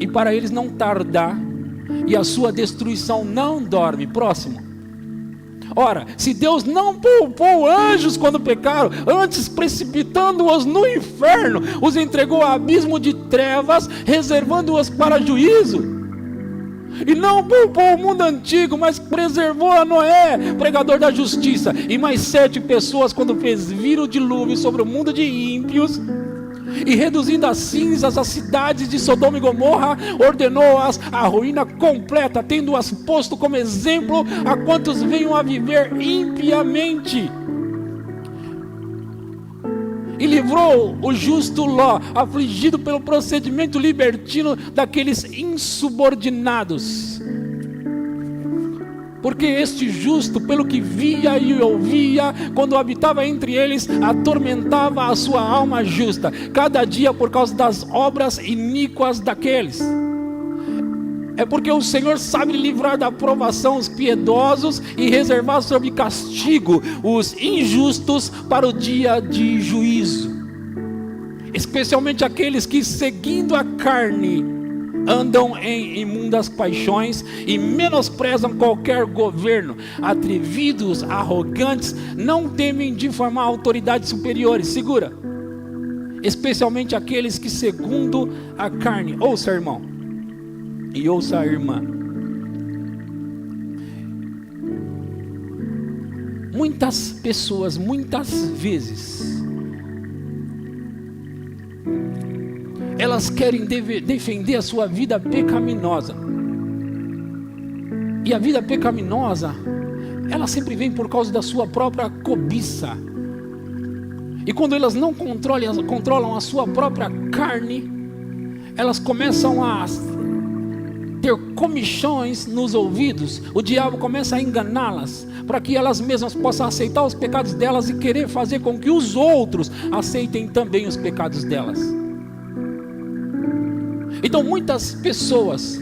e para eles não tardar, e a sua destruição não dorme. Próximo. Ora, se Deus não poupou anjos quando pecaram, antes precipitando-os no inferno, os entregou a abismo de trevas, reservando-os para juízo. E não poupou o mundo antigo, mas preservou a Noé, pregador da justiça, e mais 7 pessoas quando fez vir o dilúvio sobre o mundo de ímpios. E reduzindo a cinzas as cidades de Sodoma e Gomorra, ordenou-as à ruína completa, tendo-as posto como exemplo a quantos venham a viver impiamente. E livrou o justo Ló, afligido pelo procedimento libertino daqueles insubordinados. Porque este justo, pelo que via e ouvia, quando habitava entre eles, atormentava a sua alma justa, cada dia por causa das obras iníquas daqueles. É porque o Senhor sabe livrar da provação os piedosos e reservar sob castigo os injustos para o dia de juízo. Especialmente aqueles que, seguindo a carne, andam em imundas paixões e menosprezam qualquer governo, atrevidos, arrogantes, não temem difamar autoridades superiores. Segura. Especialmente aqueles que, segundo a carne, ouça, irmão, e ouça a irmã, muitas pessoas, muitas vezes, elas querem defender a sua vida pecaminosa. E a vida pecaminosa, ela sempre vem por causa da sua própria cobiça. E quando elas não controlam a sua própria carne, elas começam a ter comichões nos ouvidos. O diabo começa a enganá-las, para que elas mesmas possam aceitar os pecados delas e querer fazer com que os outros aceitem também os pecados delas. Então muitas pessoas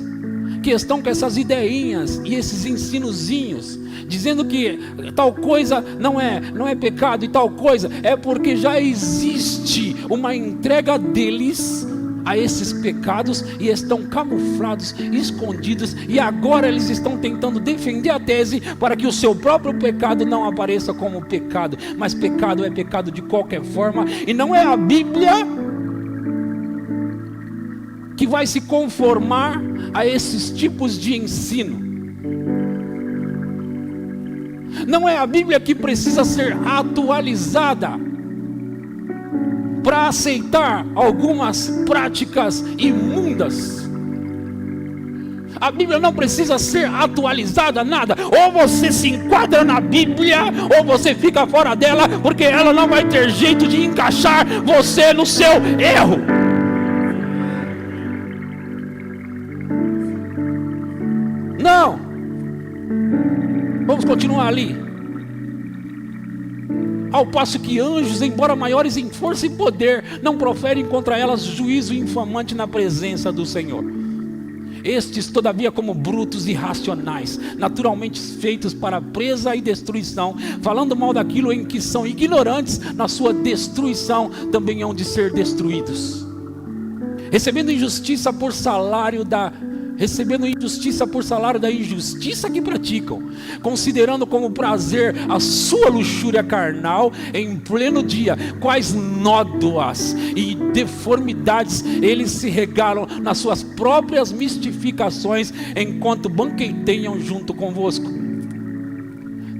que estão com essas ideinhas e esses ensinozinhos, dizendo que tal coisa não é pecado e tal coisa, é porque já existe uma entrega deles a esses pecados e estão camuflados, escondidos, e agora eles estão tentando defender a tese para que o seu próprio pecado não apareça como pecado. Mas pecado é pecado de qualquer forma, e não é a Bíblia que vai se conformar a esses tipos de ensino. Não é a Bíblia que precisa ser atualizada para aceitar algumas práticas imundas. A Bíblia não precisa ser atualizada, nada. Ou você se enquadra na Bíblia, ou você fica fora dela, porque ela não vai ter jeito de encaixar você no seu erro. Não. Vamos continuar ali. Ao passo que anjos, embora maiores em força e poder, não proferem contra elas juízo infamante na presença do Senhor. Estes, todavia, como brutos e irracionais, naturalmente feitos para presa e destruição, falando mal daquilo em que são ignorantes, na sua destruição também hão de ser destruídos. Recebendo injustiça por salário da injustiça que praticam, considerando como prazer a sua luxúria carnal em pleno dia, quais nódoas e deformidades eles se regalam nas suas próprias mistificações, enquanto banqueteiam junto convosco,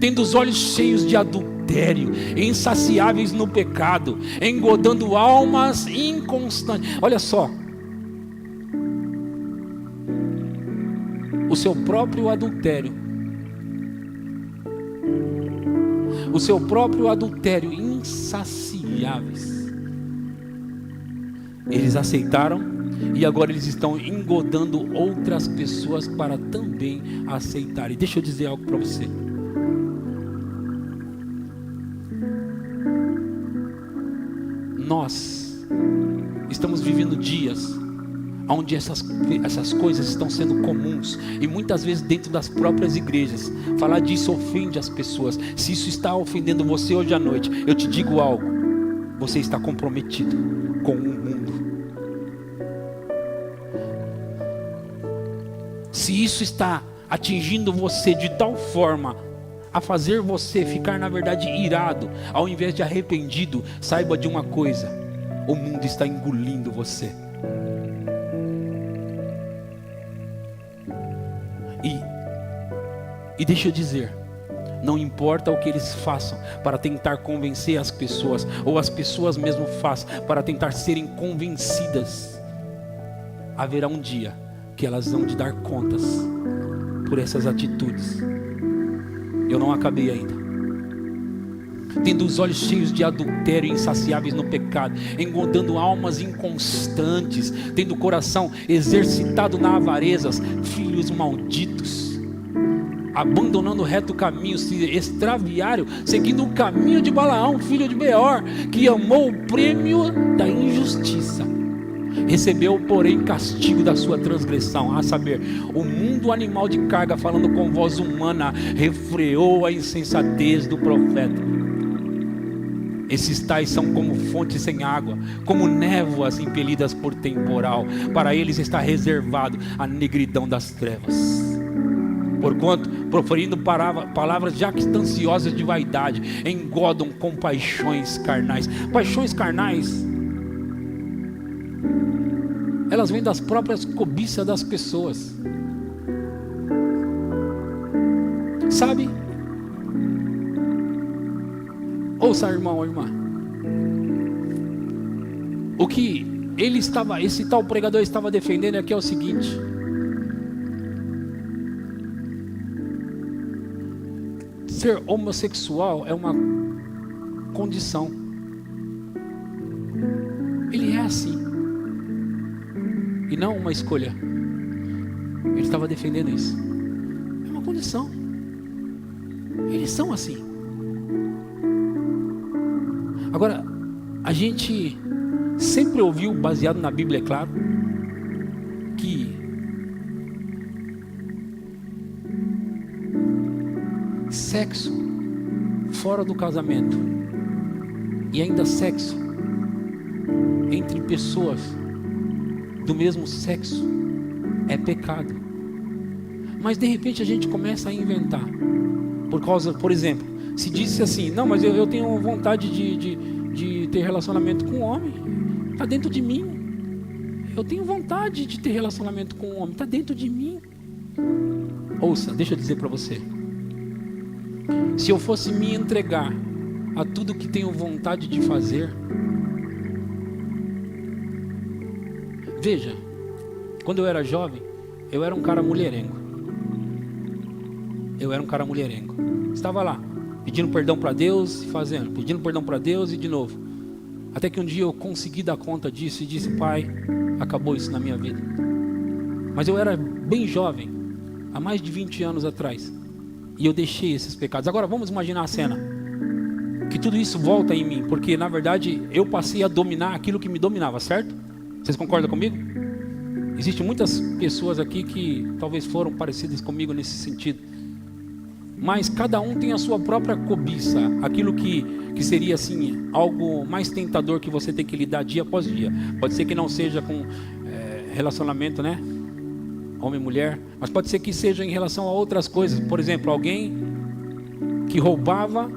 tendo os olhos cheios de adultério, insaciáveis no pecado, engodando almas inconstantes. Olha só, o seu próprio adultério, insaciáveis. Eles aceitaram e agora eles estão engodando outras pessoas para também aceitarem. Deixa eu dizer algo para você. Nós estamos vivendo dias onde essas coisas estão sendo comuns, e muitas vezes dentro das próprias igrejas. Falar disso ofende as pessoas. Se isso está ofendendo você hoje à noite, eu te digo algo: você está comprometido com o mundo. Se isso está atingindo você de tal forma a fazer você ficar, na verdade, irado, ao invés de arrependido, saiba de uma coisa: o mundo está engolindo você. E deixa eu dizer, não importa o que eles façam para tentar convencer as pessoas, ou as pessoas mesmo façam para tentar serem convencidas, haverá um dia que elas vão de dar contas por essas atitudes. Eu não acabei ainda. Tendo os olhos cheios de adultério, insaciáveis no pecado, engodando almas inconstantes, tendo o coração exercitado na avareza, filhos malditos, abandonando o reto caminho, se extraviaram, seguindo o caminho de Balaão, filho de Beor, que amou o prêmio da injustiça, recebeu, porém, castigo da sua transgressão, a saber, o mundo animal de carga, falando com voz humana, refreou a insensatez do profeta. Esses tais são como fontes sem água, como névoas impelidas por temporal. Para eles está reservado a negridão das trevas. Porquanto, proferindo palavras jactanciosas de vaidade, engodam com paixões carnais. Paixões carnais, elas vêm das próprias cobiças das pessoas. Sabe? Ouça, irmão ou irmã. O que esse tal pregador estava defendendo aqui é o seguinte: ser homossexual é uma condição. Ele é assim, e não uma escolha. Ele estava defendendo isso. É uma condição. Eles são assim. Agora, a gente sempre ouviu, baseado na Bíblia, é claro, que sexo fora do casamento, e ainda sexo entre pessoas do mesmo sexo, é pecado. Mas de repente a gente começa a inventar. Por exemplo, se disse assim: não, mas eu tenho vontade de ter relacionamento com um homem, está dentro de mim. Eu tenho vontade de ter relacionamento com um homem, está dentro de mim. Ouça, deixa eu dizer para você: se eu fosse me entregar a tudo que tenho vontade de fazer, veja, quando eu era jovem, eu era um cara mulherengo. Estava lá, pedindo perdão para Deus, pedindo perdão para Deus e de novo. Até que um dia eu consegui dar conta disso e disse: Pai, acabou isso na minha vida. Mas eu era bem jovem, há mais de 20 anos atrás, e eu deixei esses pecados. Agora vamos imaginar a cena, que tudo isso volta em mim, porque na verdade eu passei a dominar aquilo que me dominava, certo? Vocês concordam comigo? Existem muitas pessoas aqui que talvez foram parecidas comigo nesse sentido, mas cada um tem a sua própria cobiça, aquilo que seria assim, algo mais tentador que você tem que lidar dia após dia. Pode ser que não seja com relacionamento, né? Homem e mulher, mas pode ser que seja em relação a outras coisas. Por exemplo, alguém que roubava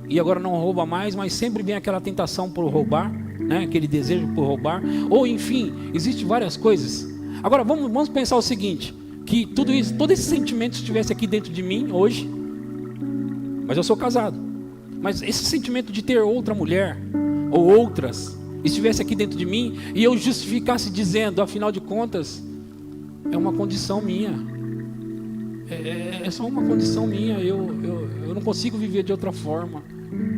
e agora não rouba mais, mas sempre vem aquela tentação por roubar, né? Aquele desejo por roubar, ou enfim, existem várias coisas. Agora vamos pensar o seguinte, que tudo isso, todo esse sentimento estivesse aqui dentro de mim hoje, mas eu sou casado, mas esse sentimento de ter outra mulher ou outras estivesse aqui dentro de mim e eu justificasse dizendo, afinal de contas, é uma condição minha, é só uma condição minha, eu não consigo viver de outra forma,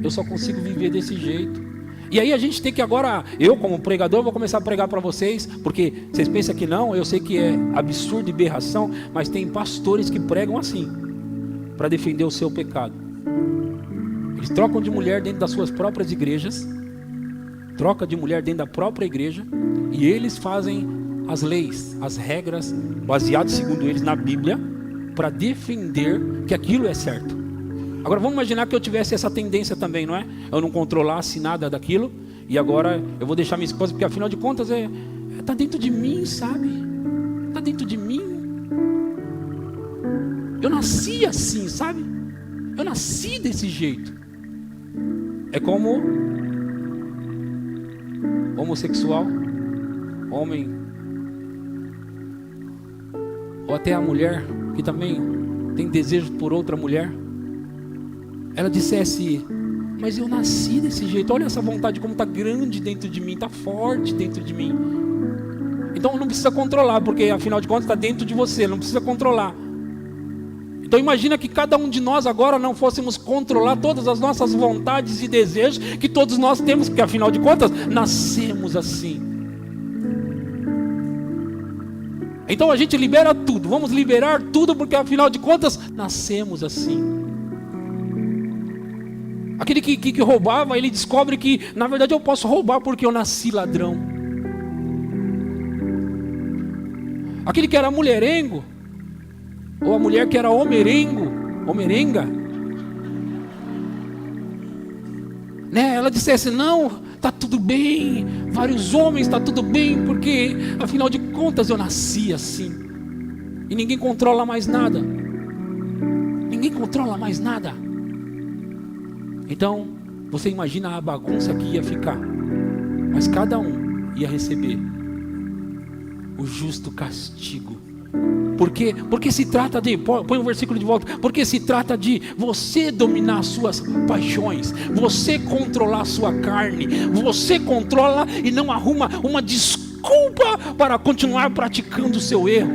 eu só consigo viver desse jeito. E aí a gente tem que agora, eu como pregador vou começar a pregar para vocês, porque vocês pensam que não, eu sei que é absurdo e berração, mas tem pastores que pregam assim, para defender o seu pecado. Eles trocam de mulher dentro das suas próprias igrejas, troca de mulher dentro da própria igreja, e eles fazem as leis, as regras, baseadas segundo eles na Bíblia, para defender que aquilo é certo. Agora vamos imaginar que eu tivesse essa tendência também, não é? Eu não controlasse nada daquilo, e agora eu vou deixar minha esposa, porque afinal de contas está dentro de mim, sabe? Está dentro de mim. Eu nasci assim, sabe? Eu nasci desse jeito. É como homossexual, homem, ou até a mulher que também tem desejo por outra mulher, ela dissesse: mas eu nasci desse jeito, olha essa vontade como está grande dentro de mim, está forte dentro de mim. Então não precisa controlar, porque afinal de contas está dentro de você, não precisa controlar. Então imagina que cada um de nós agora não fôssemos controlar todas as nossas vontades e desejos que todos nós temos, porque afinal de contas nascemos assim. Então a gente libera tudo, vamos liberar tudo, porque afinal de contas nascemos assim. Aquele que roubava, ele descobre que na verdade eu posso roubar porque eu nasci ladrão. Aquele que era mulherengo, ou a mulher que era homerenga, né? Ela dissesse: não, está tudo bem, vários homens, está tudo bem, porque afinal de contas eu nasci assim. E ninguém controla mais nada. Ninguém controla mais nada. Então, você imagina a bagunça que ia ficar. Mas cada um ia receber o justo castigo. Por quê? Porque se trata de, põe o versículo de volta, porque se trata de você dominar as suas paixões, você controlar a sua carne, você controla e não arruma uma desculpa para continuar praticando o seu erro.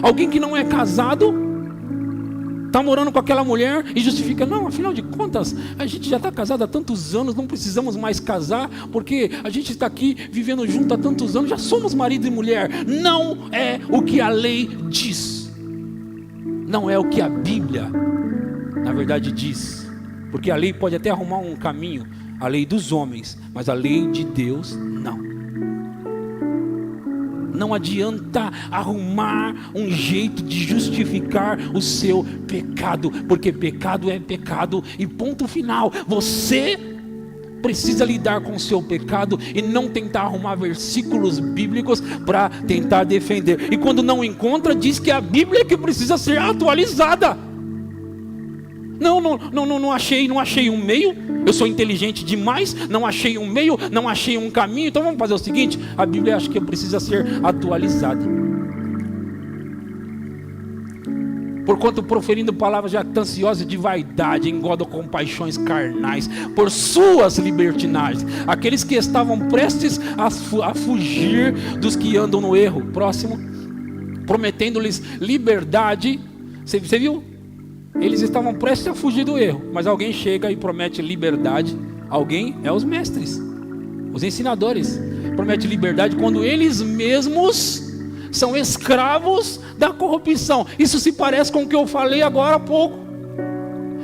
Alguém que não é casado está morando com aquela mulher e justifica: não, afinal de contas, a gente já está casado há tantos anos, não precisamos mais casar, porque a gente está aqui vivendo junto há tantos anos, já somos marido e mulher. Não é o que a lei diz, não é o que a Bíblia, na verdade, diz, porque a lei pode até arrumar um caminho, a lei dos homens, mas a lei de Deus, não. Não adianta arrumar um jeito de justificar o seu pecado, porque pecado é pecado e ponto final. Você precisa lidar com o seu pecado e não tentar arrumar versículos bíblicos para tentar defender. E quando não encontra, diz que a Bíblia é que precisa ser atualizada. Não achei um meio. Eu sou inteligente demais, não achei um meio, não achei um caminho. Então vamos fazer o seguinte: a Bíblia acho que precisa ser atualizada. Porquanto proferindo palavras jactanciosas de vaidade, engordam com paixões carnais, por suas libertinagens, aqueles que estavam prestes a fugir dos que andam no erro. Próximo. prometendo-lhes liberdade. Você viu? Eles estavam prestes a fugir do erro, mas alguém chega e promete liberdade. Alguém é os mestres, os ensinadores. Promete liberdade quando eles mesmos são escravos da corrupção. Isso se parece com o que eu falei agora há pouco.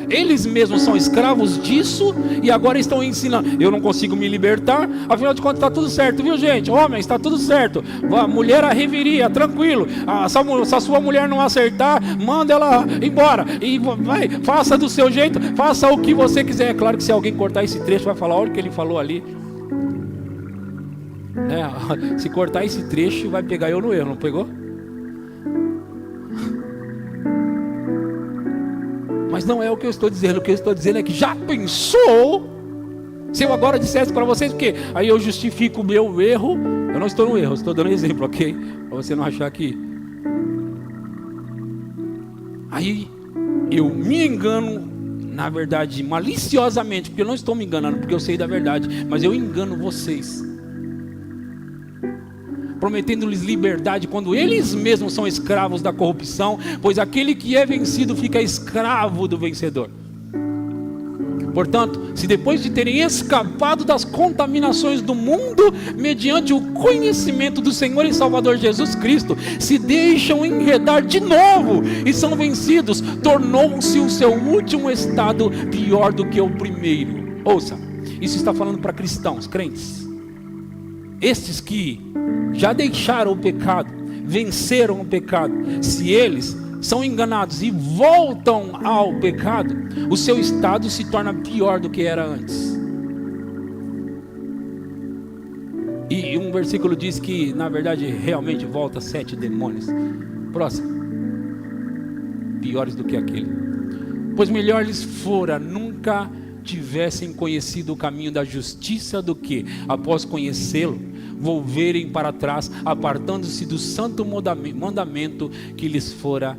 Eles mesmos são escravos disso e agora estão ensinando. Eu não consigo me libertar, afinal de contas está tudo certo, viu gente? Homens, está tudo certo. A mulher a reviria, tranquilo. Se a sua mulher não acertar, manda ela embora. E vai, faça do seu jeito, faça o que você quiser. É claro que se alguém cortar esse trecho, vai falar, olha o que ele falou ali. Se cortar esse trecho, vai pegar eu no erro, não pegou? Mas não é o que eu estou dizendo. O que eu estou dizendo é que já pensou? Se eu agora dissesse para vocês, porque aí eu justifico o meu erro. Eu não estou no erro, eu estou dando exemplo, ok? Para você não achar que... Aí eu me engano, na verdade, maliciosamente, porque eu não estou me enganando, porque eu sei da verdade, mas eu engano vocês, prometendo-lhes liberdade quando eles mesmos são escravos da corrupção, pois aquele que é vencido fica escravo do vencedor. Portanto, se depois de terem escapado das contaminações do mundo, mediante o conhecimento do Senhor e Salvador Jesus Cristo, se deixam enredar de novo e são vencidos, tornou-se o seu último estado pior do que o primeiro. Ouça, isso está falando para cristãos, crentes. Estes que já deixaram o pecado, venceram o pecado, se eles são enganados e voltam ao pecado, o seu estado se torna pior do que era antes. E um versículo diz que na verdade realmente volta 7 demônios. Próximo. Piores do que aquele. Pois melhor lhes fora nunca tivessem conhecido o caminho da justiça do que, após conhecê-lo, volverem para trás, apartando-se do santo mandamento que lhes fora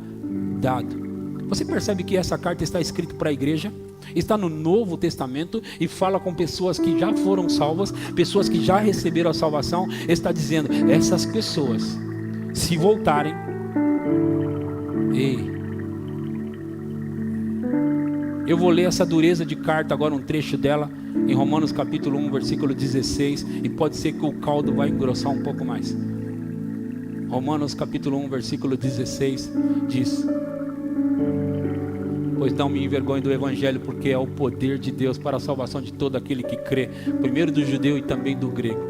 dado. Você percebe que essa carta está escrita para a igreja? Está no Novo Testamento e fala com pessoas que já foram salvas, pessoas que já receberam a salvação. Está dizendo, essas pessoas, se voltarem, eu vou ler essa dureza de carta agora, um trecho dela, em Romanos capítulo 1, versículo 16, e pode ser que o caldo vai engrossar um pouco mais. Romanos capítulo 1, versículo 16, diz: pois não me envergonho do evangelho, porque é o poder de Deus para a salvação de todo aquele que crê, primeiro do judeu e também do grego,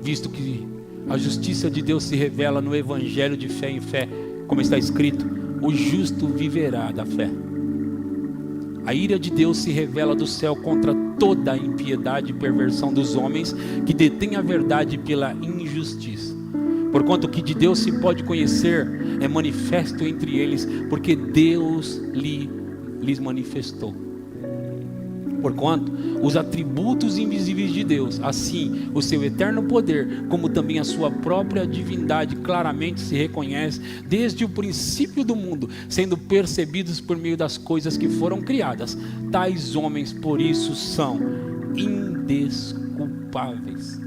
visto que a justiça de Deus se revela no evangelho de fé em fé, como está escrito, o justo viverá da fé. A ira de Deus se revela do céu contra toda a impiedade e perversão dos homens que detêm a verdade pela injustiça. Porquanto o que de Deus se pode conhecer é manifesto entre eles, porque Deus lhes manifestou. Porquanto os atributos invisíveis de Deus, assim o seu eterno poder, como também a sua própria divindade, claramente se reconhece desde o princípio do mundo, sendo percebidos por meio das coisas que foram criadas. Tais homens, por isso, são indesculpáveis.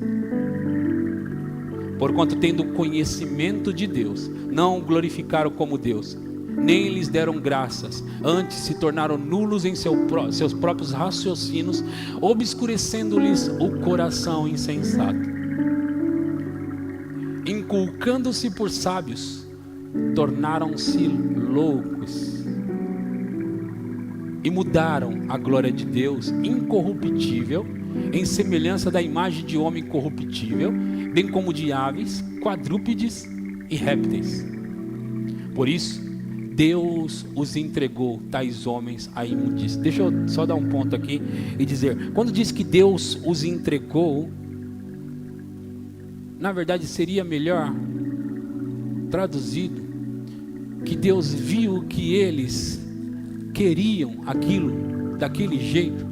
Porquanto, tendo conhecimento de Deus, não o glorificaram como Deus, nem lhes deram graças, antes se tornaram nulos em seus próprios raciocínios, obscurecendo-lhes o coração insensato. Inculcando-se por sábios, tornaram-se loucos, e mudaram a glória de Deus incorruptível, em semelhança da imagem de homem corruptível, bem como de aves, quadrúpedes e répteis. Por isso, Deus os entregou, tais homens, à imundícia. Deixa eu só dar um ponto aqui e dizer, quando diz que Deus os entregou, na verdade seria melhor traduzido, que Deus viu que eles queriam aquilo, daquele jeito,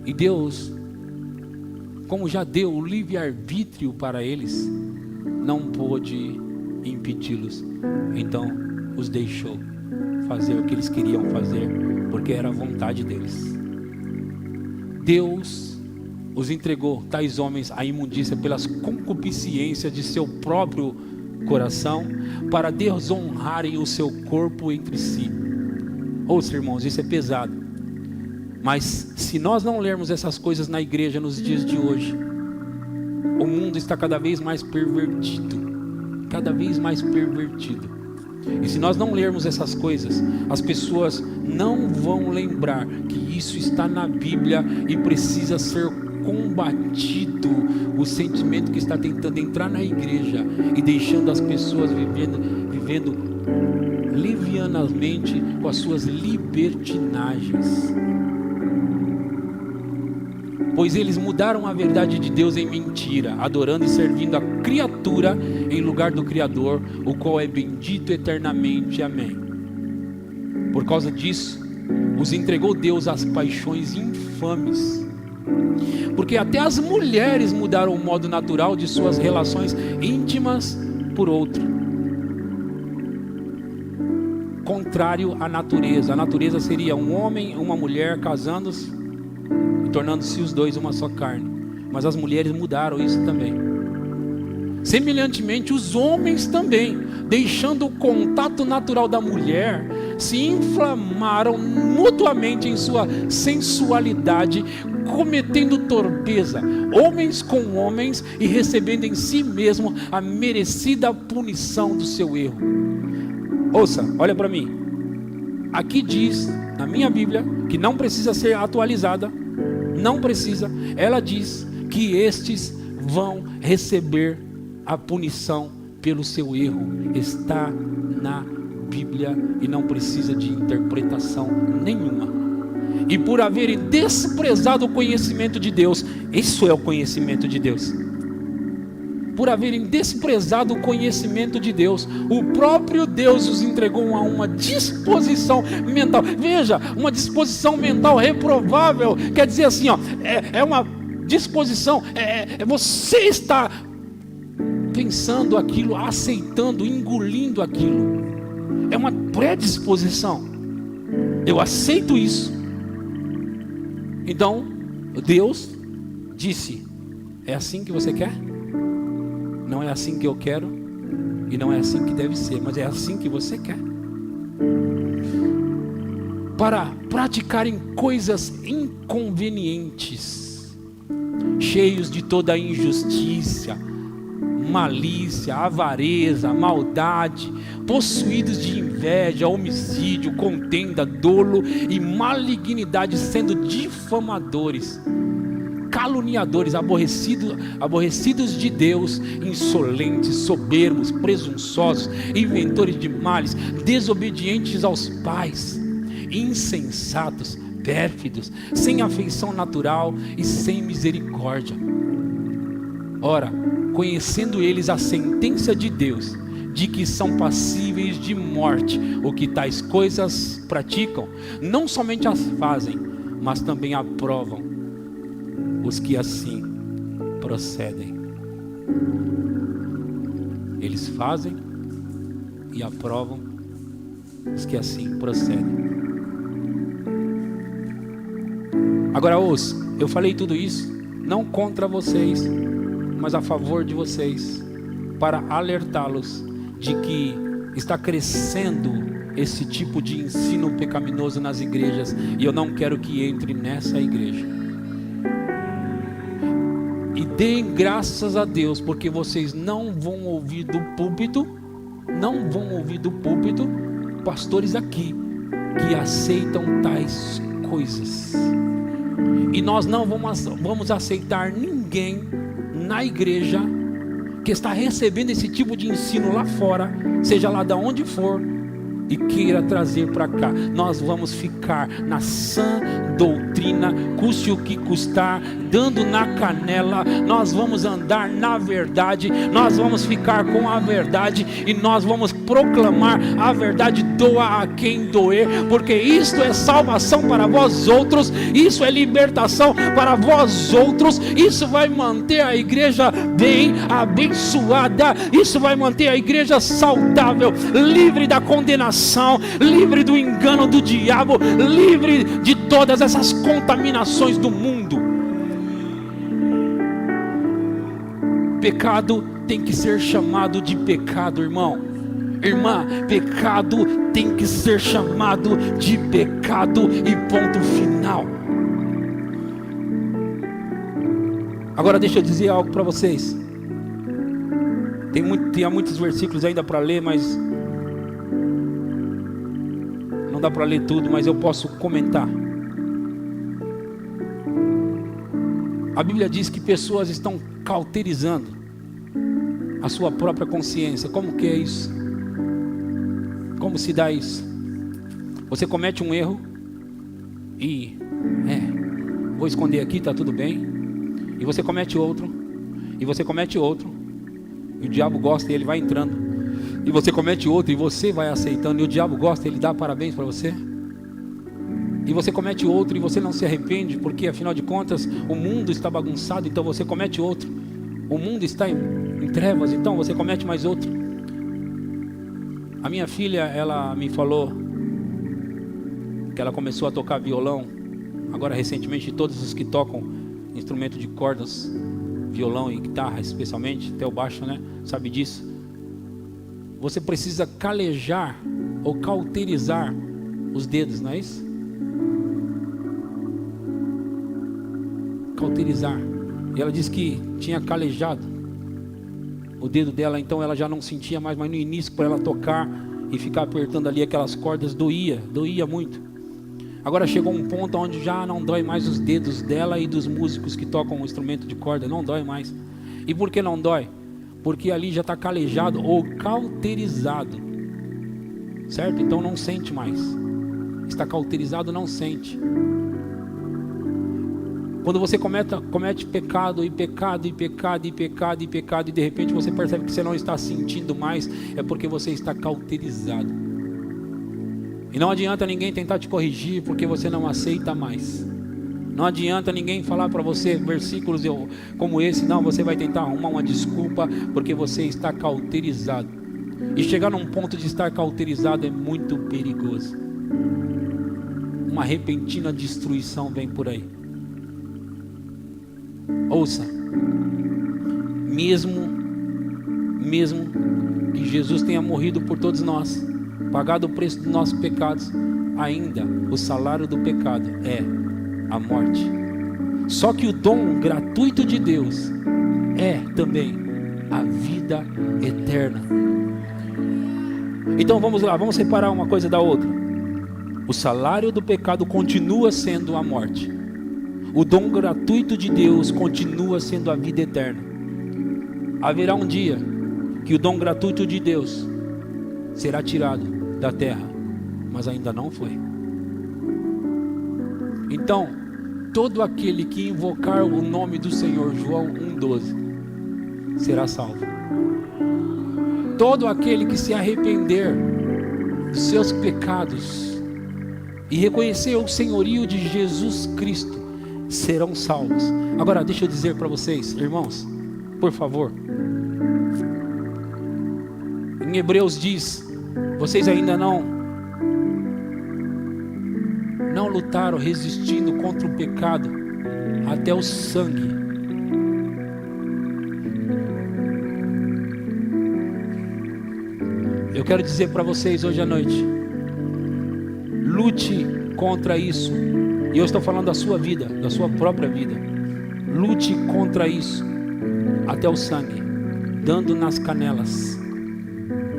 e Deus, como já deu o livre-arbítrio para eles, não pôde impedi-los, então os deixou fazer o que eles queriam fazer, porque era a vontade deles. Deus os entregou, tais homens, à imundícia pelas concupiscências de seu próprio coração, para desonrarem o seu corpo entre si. Ouça, irmãos, isso é pesado. Mas se nós não lermos essas coisas na igreja nos dias de hoje, o mundo está cada vez mais pervertido. Cada vez mais pervertido. E se nós não lermos essas coisas, as pessoas não vão lembrar que isso está na Bíblia e precisa ser combatido. O sentimento que está tentando entrar na igreja e deixando as pessoas vivendo livianamente com as suas libertinagens. Pois eles mudaram a verdade de Deus em mentira, adorando e servindo a criatura em lugar do Criador, o qual é bendito eternamente. Amém. Por causa disso, os entregou Deus às paixões infames. Porque até as mulheres mudaram o modo natural de suas relações íntimas por outro, contrário à natureza. A natureza seria um homem e uma mulher casando-se e tornando-se os dois uma só carne. Mas as mulheres mudaram isso também. Semelhantemente, os homens também, deixando o contato natural da mulher, se inflamaram mutuamente em sua sensualidade, cometendo torpeza, homens com homens, e recebendo em si mesmo a merecida punição do seu erro. Ouça, olha para mim. Aqui diz, na minha Bíblia, que não precisa ser atualizada, não precisa. Ela diz que estes vão receber a punição pelo seu erro. Está na Bíblia e não precisa de interpretação nenhuma. E por haverem desprezado o conhecimento de Deus, isso é o conhecimento de Deus. Por haverem desprezado o conhecimento de Deus, o próprio Deus os entregou a uma disposição mental. Veja, uma disposição mental reprovável. Quer dizer assim, ó, é uma disposição, você está pensando aquilo, aceitando, engolindo aquilo. É uma predisposição. Eu aceito isso. Então, Deus disse: é assim que você quer? Não é assim que eu quero, e não é assim que deve ser, mas é assim que você quer. Para praticarem coisas inconvenientes, cheios de toda injustiça, malícia, avareza, maldade, possuídos de inveja, homicídio, contenda, dolo e malignidade, sendo difamadores, caluniadores, aborrecidos de Deus, insolentes, soberbos, presunçosos, inventores de males, desobedientes aos pais, insensatos, pérfidos, sem afeição natural e sem misericórdia. Ora, conhecendo eles a sentença de Deus, de que são passíveis de morte, o que tais coisas praticam, não somente as fazem, mas também aprovam os que assim procedem. Eles fazem e aprovam os que assim procedem. Agora ouça, eu falei tudo isso não contra vocês, mas a favor de vocês, para alertá-los de que está crescendo esse tipo de ensino pecaminoso nas igrejas, e eu não quero que entre nessa igreja. E deem graças a Deus, porque vocês não vão ouvir do púlpito, pastores aqui que aceitam tais coisas. E nós não vamos aceitar ninguém na igreja que está recebendo esse tipo de ensino lá fora, seja lá de onde for, e queira trazer para cá. Nós vamos ficar na sã doutrina, custe o que custar, dando na canela. Nós vamos andar na verdade, nós vamos ficar com a verdade, e nós vamos proclamar a verdade, doa a quem doer, porque isto é salvação para vós outros, isso é libertação para vós outros, isso vai manter a igreja bem abençoada, isso vai manter a igreja saudável, livre da condenação, livre do engano do diabo, livre de todas essas contaminações do mundo. Pecado tem que ser chamado de pecado, irmão. Irmã, pecado tem que ser chamado de pecado e ponto final. Agora deixa eu dizer algo para vocês. Tem muitos versículos ainda para ler, mas não dá para ler tudo, mas eu posso comentar. A Bíblia diz que pessoas estão cauterizando a sua própria consciência. Como que é isso? Como se dá isso? Você comete um erro e vou esconder aqui, tá tudo bem. E você comete outro, e você comete outro, e o diabo gosta e ele vai entrando. E você comete outro e você vai aceitando, e o diabo gosta e ele dá parabéns para você. E você comete outro e você não se arrepende, porque afinal de contas o mundo está bagunçado, então você comete outro. O mundo está em trevas, então você comete mais outro. A minha filha, ela me falou que ela começou a tocar violão. Agora recentemente, todos os que tocam instrumento de cordas, violão e guitarra especialmente, até o baixo, né, sabe disso. Você precisa calejar ou cauterizar os dedos, não é isso? Cauterizar. E ela disse que tinha calejado o dedo dela, então ela já não sentia mais, mas no início, para ela tocar e ficar apertando ali aquelas cordas, doía muito. Agora chegou um ponto onde já não dói mais os dedos dela e dos músicos que tocam um instrumento de corda, não dói mais. E por que não dói? Porque ali já está calejado ou cauterizado, certo? Então não sente mais. Está cauterizado, não sente. Quando você comete pecado e pecado e pecado e pecado e pecado, e de repente você percebe que você não está sentindo mais, é porque você está cauterizado. E não adianta ninguém tentar te corrigir, porque você não aceita mais. Não adianta ninguém falar para você versículos como esse, não, você vai tentar arrumar uma desculpa, porque você está cauterizado. E chegar num ponto de estar cauterizado é muito perigoso. Uma repentina destruição vem por aí. Ouça, mesmo que Jesus tenha morrido por todos nós, pagado o preço dos nossos pecados, ainda o salário do pecado é a morte. Só que o dom gratuito de Deus é também a vida eterna. Então vamos lá, vamos separar uma coisa da outra. O salário do pecado continua sendo a morte. O dom gratuito de Deus continua sendo a vida eterna. Haverá um dia que o dom gratuito de Deus será tirado da terra, mas ainda não foi. Então, todo aquele que invocar o nome do Senhor, João 1,12, será salvo. Todo aquele que se arrepender dos seus pecados e reconhecer o senhorio de Jesus Cristo, serão salvos. Agora deixa eu dizer para vocês, irmãos, por favor, em Hebreus diz, vocês ainda não lutaram resistindo contra o pecado até o sangue. Eu quero dizer para vocês hoje à noite, lute contra isso. E eu estou falando da sua vida, da sua própria vida. Lute contra isso até o sangue, dando nas canelas.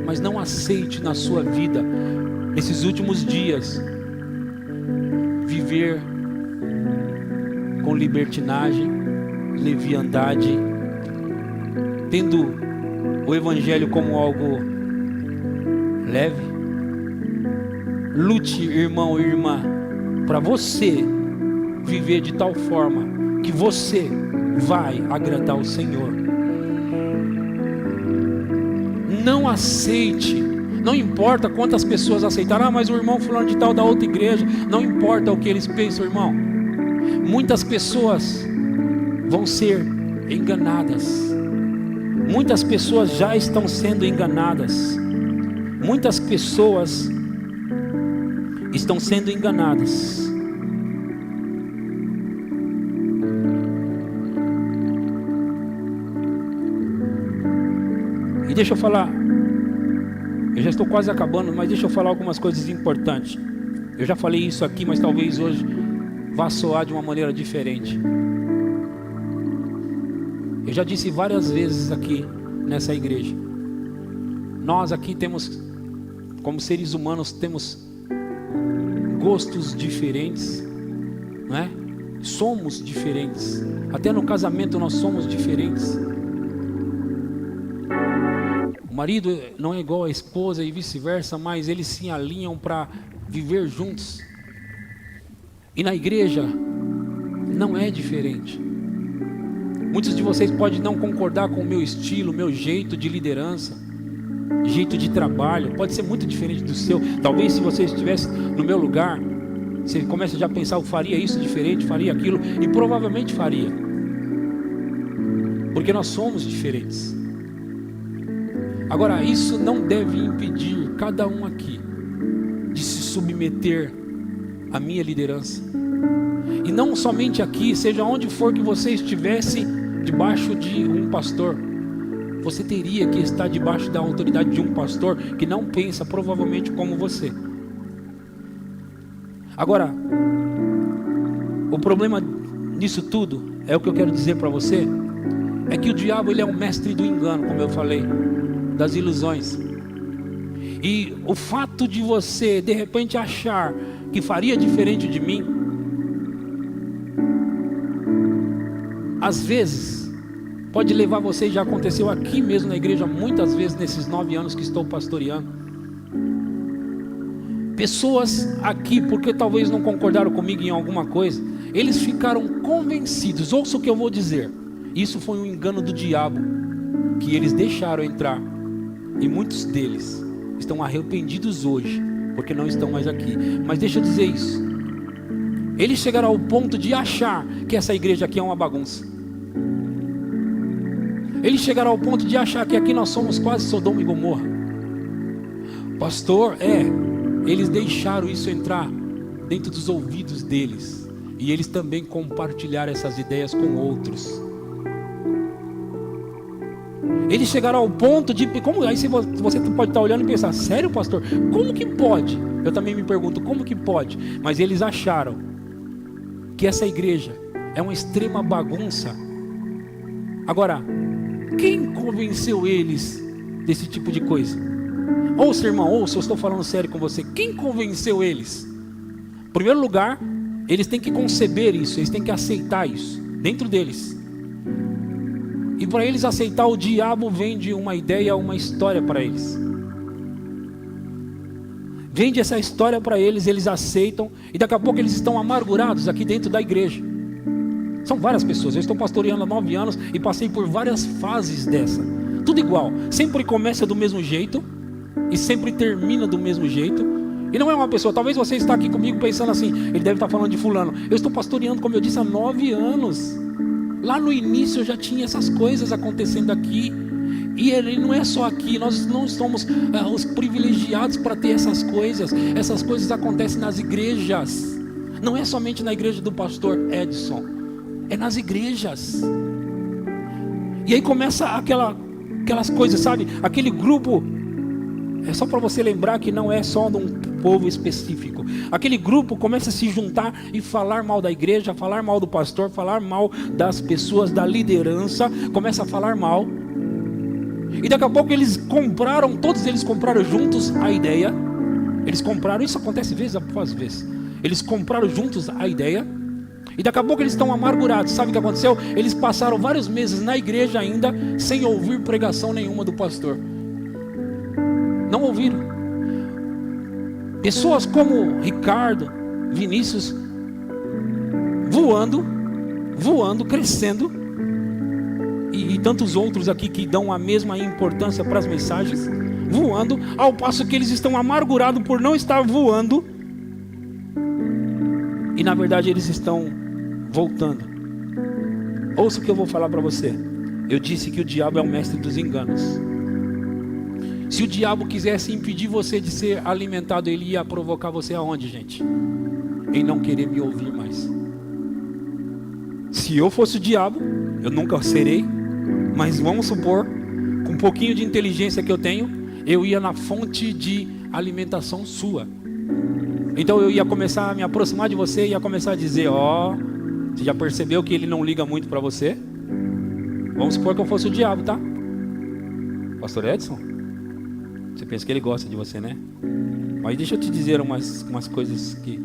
Mas não aceite na sua vida, nesses últimos dias, viver com libertinagem, leviandade, tendo o evangelho como algo leve. Lute, irmão e irmã, para você viver de tal forma que você vai agradar o Senhor. Não aceite, não importa quantas pessoas aceitaram, mas o irmão fulano de tal da outra igreja, não importa o que eles pensam, irmão. Muitas pessoas vão ser enganadas. Muitas pessoas já estão sendo enganadas. Muitas pessoas estão sendo enganadas. deixa eu falar, eu já estou quase acabando, mas deixa eu falar algumas coisas importantes. Eu já falei isso aqui, mas talvez hoje vá soar de uma maneira diferente. Eu já disse várias vezes aqui nessa igreja, nós aqui temos, como seres humanos, temos gostos diferentes, não é? Somos diferentes, até no casamento nós somos diferentes. O marido não é igual à esposa e vice-versa, mas eles se alinham para viver juntos. E na igreja não é diferente. Muitos de vocês podem não concordar com o meu estilo, meu jeito de liderança, jeito de trabalho, pode ser muito diferente do seu. Talvez se você estivesse no meu lugar, você começa já a pensar, eu faria isso diferente, faria aquilo, e provavelmente faria. Porque nós somos diferentes. Agora, isso não deve impedir cada um aqui de se submeter à minha liderança. E não somente aqui, seja onde for que você estivesse debaixo de um pastor, você teria que estar debaixo da autoridade de um pastor que não pensa provavelmente como você. Agora, o problema nisso tudo, é o que eu quero dizer para você, é que o diabo ele é um mestre do engano, como eu falei, das ilusões. E o fato de você de repente achar que faria diferente de mim, às vezes pode levar você, já aconteceu aqui mesmo na igreja muitas vezes nesses 9 anos que estou pastoreando, pessoas aqui, porque talvez não concordaram comigo em alguma coisa, eles ficaram convencidos. Ouça o que eu vou dizer, isso foi um engano do diabo que eles deixaram entrar. E muitos deles estão arrependidos hoje, porque não estão mais aqui. Mas deixa eu dizer isso, eles chegaram ao ponto de achar que essa igreja aqui é uma bagunça. Eles chegaram ao ponto de achar que aqui nós somos quase Sodoma e Gomorra. Pastor, eles deixaram isso entrar dentro dos ouvidos deles. E eles também compartilharam essas ideias com outros. Eles chegaram ao ponto de... Aí você pode estar olhando e pensar, sério, pastor? Como que pode? Eu também me pergunto, como que pode? Mas eles acharam que essa igreja é uma extrema bagunça. Agora, quem convenceu eles desse tipo de coisa? Ouça, irmão, ouça, eu estou falando sério com você. Quem convenceu eles? Em primeiro lugar, eles têm que conceber isso, eles têm que aceitar isso dentro deles. E para eles aceitar, o diabo vende uma ideia, uma história para eles. Vende essa história para eles, eles aceitam, e daqui a pouco eles estão amargurados aqui dentro da igreja. São várias pessoas, eu estou pastoreando há 9 anos e passei por várias fases dessa. Tudo igual, sempre começa do mesmo jeito e sempre termina do mesmo jeito. E não é uma pessoa, talvez você está aqui comigo pensando assim, ele deve estar falando de fulano. Eu estou pastoreando, como eu disse, há 9 anos. Lá no início eu já tinha essas coisas acontecendo aqui. E ele não é só aqui, nós não somos os privilegiados para ter essas coisas. Essas coisas acontecem nas igrejas. Não é somente na igreja do pastor Edson, é nas igrejas. E aí começa aquelas coisas, sabe? Aquele grupo, é só para você lembrar que não é só de um povo específico. Aquele grupo começa a se juntar e falar mal da igreja, falar mal do pastor, falar mal das pessoas, da liderança, começa a falar mal. E daqui a pouco todos eles compraram juntos a ideia. Eles compraram, isso acontece vez após vez. Eles compraram juntos a ideia. E daqui a pouco eles estão amargurados. Sabe o que aconteceu? Eles passaram vários meses na igreja ainda, sem ouvir pregação nenhuma do pastor. Não ouviram. Pessoas como Ricardo, Vinícius, voando, crescendo, e tantos outros aqui que dão a mesma importância para as mensagens, voando, ao passo que eles estão amargurados por não estar voando, e na verdade eles estão voltando. Ouça o que eu vou falar para você. Eu disse que o diabo é o mestre dos enganos. Se o diabo quisesse impedir você de ser alimentado, ele ia provocar você aonde, gente? Em não querer me ouvir mais. Se eu fosse o diabo, eu nunca serei, mas vamos supor, com um pouquinho de inteligência que eu tenho, eu ia na fonte de alimentação sua. Então eu ia começar a me aproximar de você e ia começar a dizer, você já percebeu que ele não liga muito para você? Vamos supor que eu fosse o diabo, tá? Pastor Edson, você pensa que ele gosta de você, né? Mas deixa eu te dizer umas coisas que...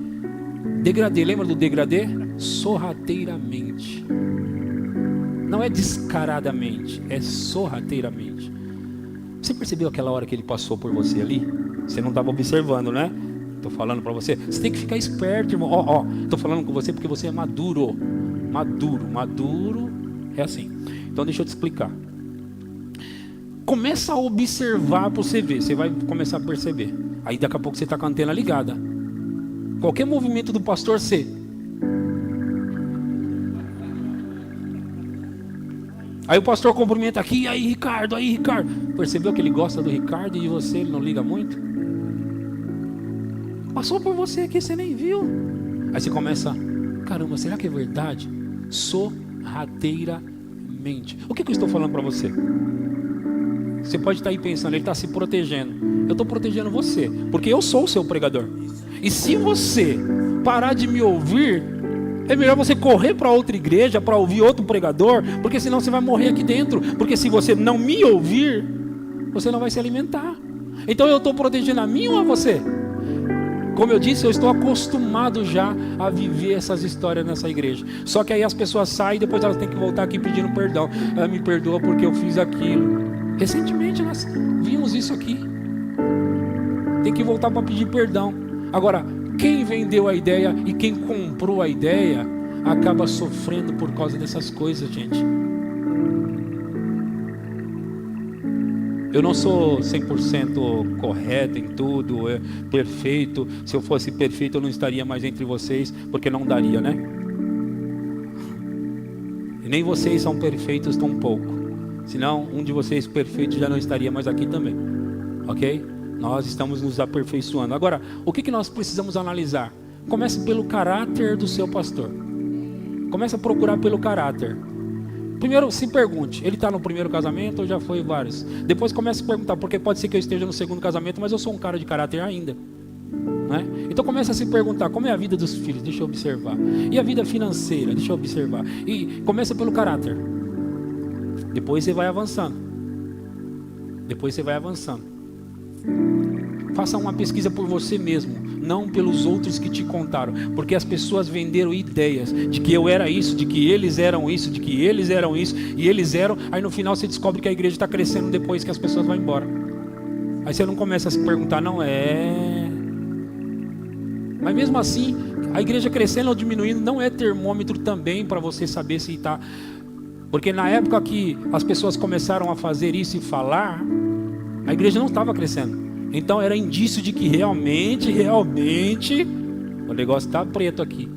Degradê, lembra do degradê? Sorrateiramente. Não é descaradamente, é sorrateiramente. Você percebeu aquela hora que ele passou por você ali? Você não estava observando, né? Estou falando para você. Você tem que ficar esperto, irmão. Estou falando com você porque você é maduro. Maduro é assim. Então deixa eu te explicar. Começa a observar para você ver. Você vai começar a perceber. Aí daqui a pouco você está com a antena ligada. Qualquer movimento do pastor, você... Aí o pastor cumprimenta aqui, aí Ricardo. Percebeu que ele gosta do Ricardo e de você ele não liga muito? Passou por você aqui, você nem viu. Aí você começa, caramba, será que é verdade? Sorrateiramente. O que eu estou falando para você? Você pode estar aí pensando, ele está se protegendo. Eu estou protegendo você, porque eu sou o seu pregador. E se você parar de me ouvir, é melhor você correr para outra igreja, para ouvir outro pregador, porque senão você vai morrer aqui dentro. Porque se você não me ouvir, você não vai se alimentar. Então eu estou protegendo a mim ou a você? Como eu disse, eu estou acostumado já a viver essas histórias nessa igreja. Só que aí as pessoas saem e depois elas têm que voltar aqui pedindo perdão. Me perdoa porque eu fiz aquilo. Recentemente nós vimos isso aqui. Tem que voltar para pedir perdão. Agora, quem vendeu a ideia e quem comprou a ideia acaba sofrendo por causa dessas coisas, gente. Eu não sou 100% correto em tudo, perfeito. Se eu fosse perfeito eu não estaria mais entre vocês, porque não daria, né? E nem vocês são perfeitos tão pouco. Senão um de vocês perfeito já não estaria mais aqui também. Ok? Nós estamos nos aperfeiçoando. Agora, o que nós precisamos analisar? Comece pelo caráter do seu pastor. Comece a procurar pelo caráter. Primeiro, se pergunte, ele está no primeiro casamento ou já foi vários? Depois comece a perguntar, porque pode ser que eu esteja no segundo casamento, mas eu sou um cara de caráter ainda. Né? Então comece a se perguntar, como é a vida dos filhos? Deixa eu observar. E a vida financeira? Deixa eu observar. E começa pelo caráter. Depois você vai avançando. Faça uma pesquisa por você mesmo, não pelos outros que te contaram, porque as pessoas venderam ideias de que eu era isso, de que eles eram isso, de que eles eram isso, e eles eram, aí no final você descobre que a igreja está crescendo depois que as pessoas vão embora. Aí você não começa a se perguntar, não é... Mas mesmo assim, a igreja crescendo ou diminuindo não é termômetro também para você saber se está... Porque na época que as pessoas começaram a fazer isso e falar, a igreja não estava crescendo. Então era indício de que realmente o negócio está preto aqui.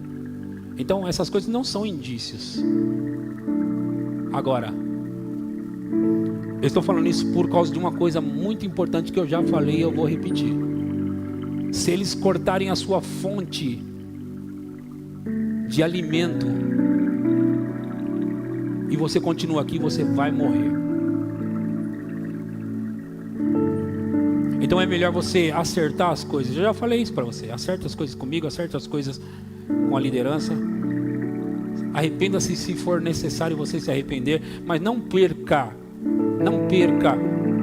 Então essas coisas não são indícios. Agora, eu estou falando isso por causa de uma coisa muito importante que eu já falei e eu vou repetir. Se eles cortarem a sua fonte de alimento e você continua aqui, você vai morrer. Então é melhor você acertar as coisas. Eu já falei isso para você. Acerta as coisas comigo, acerta as coisas com a liderança. Arrependa-se se for necessário você se arrepender, mas não perca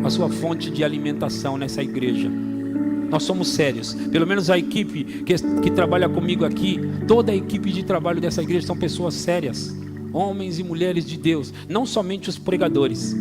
a sua fonte de alimentação nessa igreja. Nós somos sérios. Pelo menos a equipe que trabalha comigo aqui, toda a equipe de trabalho dessa igreja são pessoas sérias, homens e mulheres de Deus, não somente os pregadores.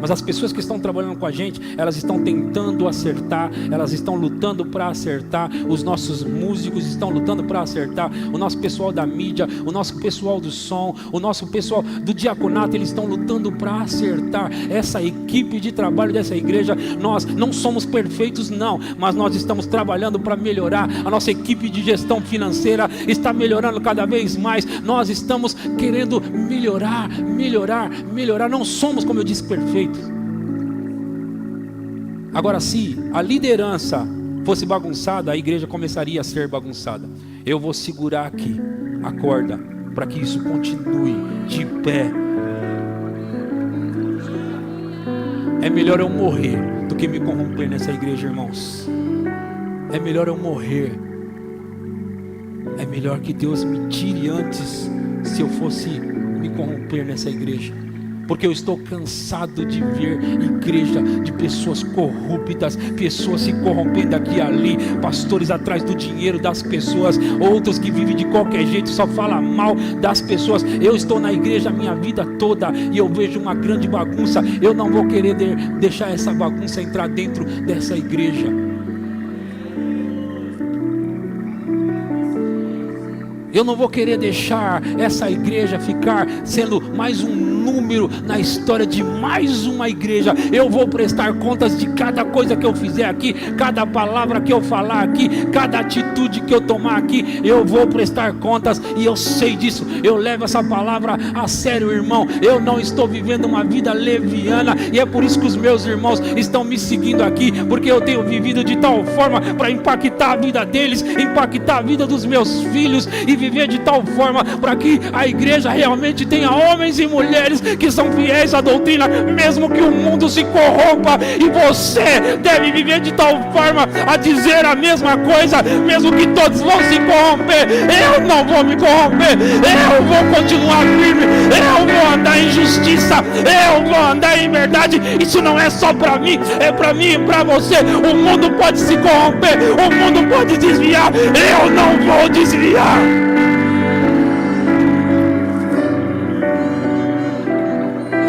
Mas as pessoas que estão trabalhando com a gente, elas estão tentando acertar, elas estão lutando para acertar, os nossos músicos estão lutando para acertar, o nosso pessoal da mídia, o nosso pessoal do som, o nosso pessoal do diaconato, eles estão lutando para acertar. Essa equipe de trabalho dessa igreja, nós não somos perfeitos não, mas nós estamos trabalhando para melhorar. A nossa equipe de gestão financeira está melhorando cada vez mais. Nós estamos querendo melhorar. Não somos, como eu disse, perfeitos. Agora, se a liderança fosse bagunçada, a igreja começaria a ser bagunçada. Eu vou segurar aqui a corda para que isso continue de pé. É melhor eu morrer do que me corromper nessa igreja, irmãos. É melhor eu morrer. É melhor que Deus me tire antes, se eu fosse me corromper nessa igreja. Porque eu estou cansado de ver igreja de pessoas corruptas, pessoas se corrompendo aqui e ali, pastores atrás do dinheiro das pessoas, outros que vivem de qualquer jeito, só falam mal das pessoas. Eu estou na igreja a minha vida toda e eu vejo uma grande bagunça. Eu não vou querer deixar essa bagunça entrar dentro dessa igreja. Eu não vou querer deixar essa igreja ficar sendo mais um número na história de mais uma igreja. Eu vou prestar contas de cada coisa que eu fizer aqui, cada palavra que eu falar aqui, cada atitude que eu tomar aqui. Eu vou prestar contas e eu sei disso. Eu levo essa palavra a sério, irmão. Eu não estou vivendo uma vida leviana e é por isso que os meus irmãos estão me seguindo aqui, porque eu tenho vivido de tal forma para impactar a vida deles, impactar a vida dos meus filhos e viver de tal forma para que a igreja realmente tenha homens e mulheres que são fiéis à doutrina, mesmo que o mundo se corrompa. E você deve viver de tal forma a dizer a mesma coisa, mesmo que todos vão se corromper. Eu não vou me corromper, eu vou continuar firme, eu vou andar em justiça, eu vou andar em verdade. Isso não é só para mim, é para mim e para você. O mundo pode se corromper, o mundo pode desviar, eu não vou desviar.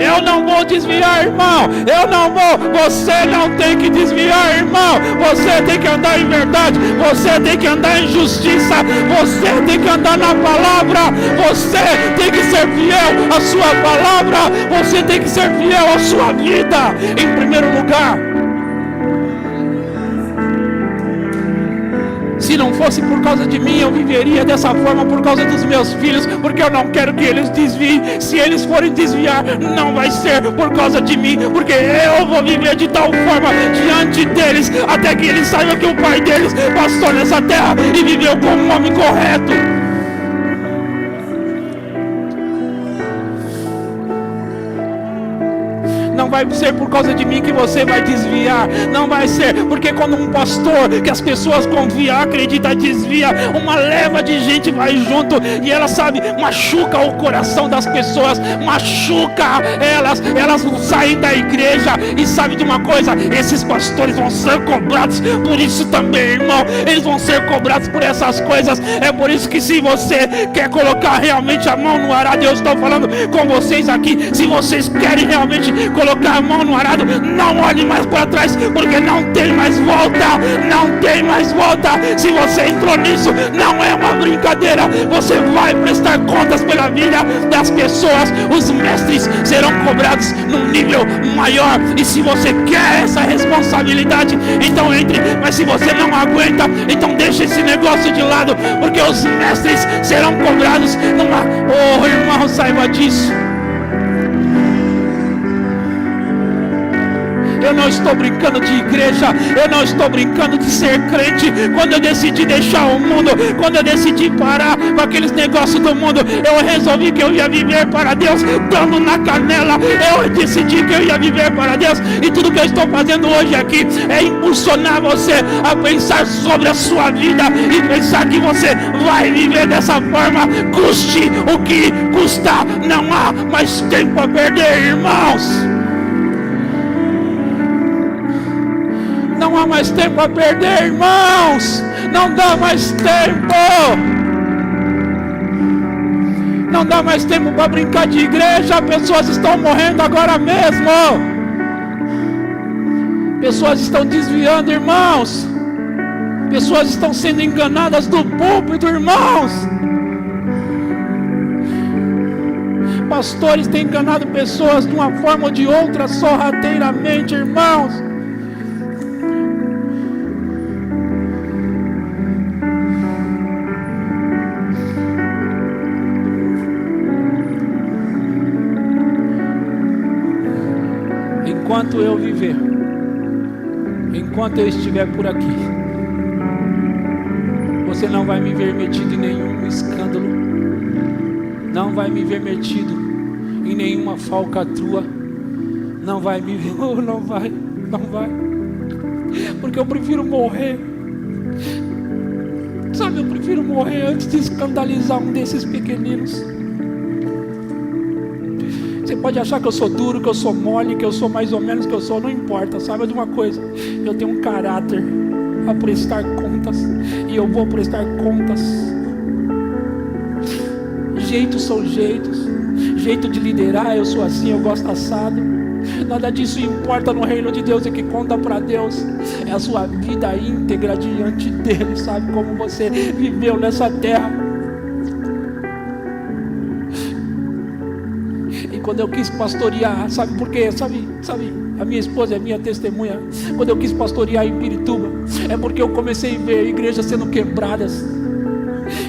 Eu não vou desviar, irmão. Eu não vou. Você não tem que desviar, irmão. Você tem que andar em verdade. Você tem que andar em justiça. Você tem que andar na palavra. Você tem que ser fiel à sua palavra. Você tem que ser fiel à sua vida, em primeiro lugar. Se não fosse por causa de mim, eu viveria dessa forma por causa dos meus filhos, porque eu não quero que eles desviem. Se eles forem desviar, não vai ser por causa de mim, porque eu vou viver de tal forma diante deles, até que eles saibam que o pai deles passou nessa terra e viveu como um homem correto. Não vai ser por causa de mim que você vai desviar. Não vai ser, porque quando um pastor que as pessoas confiam, acredita, desvia, uma leva de gente vai junto e ela sabe, machuca o coração das pessoas, machuca elas saem da igreja e sabe de uma coisa, esses pastores vão ser cobrados por isso também, irmão. Eles vão ser cobrados por essas coisas. É por isso que se você quer colocar realmente a mão no arado, eu estou falando com vocês aqui, se vocês querem realmente colocar a mão no arado, não olhe mais para trás, porque não tem mais volta, não tem mais volta. Se você entrou nisso, não é uma brincadeira, você vai prestar contas pela vida das pessoas. Os mestres serão cobrados num nível maior, e se você quer essa responsabilidade, então entre. Mas se você não aguenta, então deixa esse negócio de lado, porque os mestres serão cobrados numa... Oh, irmão, saiba disso. Eu não estou brincando de igreja, eu não estou brincando de ser crente. Quando eu decidi deixar o mundo, quando eu decidi parar com aqueles negócios do mundo, eu resolvi que eu ia viver para Deus, dando na canela. Eu decidi que eu ia viver para Deus, e tudo que eu estou fazendo hoje aqui é impulsionar você a pensar sobre a sua vida e pensar que você vai viver dessa forma, custe o que custar. Não há mais tempo a perder, irmãos. Não há mais tempo a perder, irmãos. Não dá mais tempo. Não dá mais tempo para brincar de igreja. Pessoas estão morrendo agora mesmo. Pessoas estão desviando, irmãos. Pessoas estão sendo enganadas do púlpito, irmãos. Pastores têm enganado pessoas de uma forma ou de outra, sorrateiramente, irmãos. Enquanto eu viver, enquanto eu estiver por aqui, você não vai me ver metido em nenhum escândalo, não vai me ver metido em nenhuma falcatrua, Não vai me ver, não vai, não vai. Porque eu prefiro morrer. Sabe, eu prefiro morrer antes de escandalizar um desses pequeninos. Você pode achar que eu sou duro, que eu sou mole, que eu sou mais ou menos, que eu sou, não importa. Sabe de uma coisa? Eu tenho um caráter a prestar contas, e eu vou prestar contas. Jeitos são jeitos, jeito de liderar, eu sou assim, eu gosto assado. Nada disso importa no reino de Deus. E que conta para Deus é a sua vida íntegra diante dele. Sabe, como você viveu nessa terra. E quando eu quis pastorear, sabe por quê? Sabe, a minha esposa é minha testemunha. Quando eu quis pastorear em Pirituba, é porque eu comecei a ver igrejas sendo quebradas.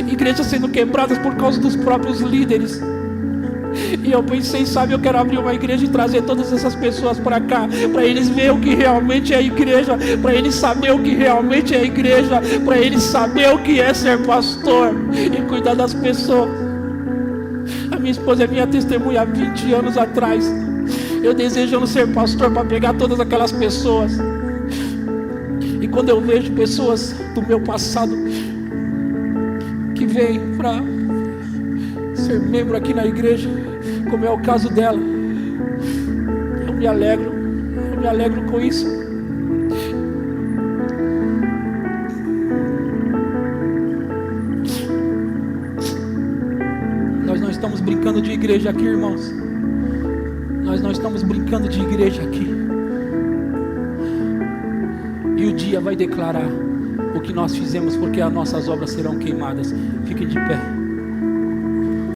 Igrejas sendo quebradas por causa dos próprios líderes. E eu pensei, sabe, eu quero abrir uma igreja e trazer todas essas pessoas para cá, para eles verem o que realmente é igreja, para eles saberem o que realmente é igreja, para eles saberem o que é ser pastor e cuidar das pessoas. A minha esposa é minha testemunha. Há 20 anos atrás, eu desejando ser pastor para pegar todas aquelas pessoas. E quando eu vejo pessoas do meu passado que vêm para ser membro aqui na igreja, como é o caso dela, eu me alegro com isso. Nós não estamos brincando de igreja aqui, irmãos. Nós não estamos brincando de igreja aqui. E o dia vai declarar o que nós fizemos, porque as nossas obras serão queimadas. Fiquem de pé.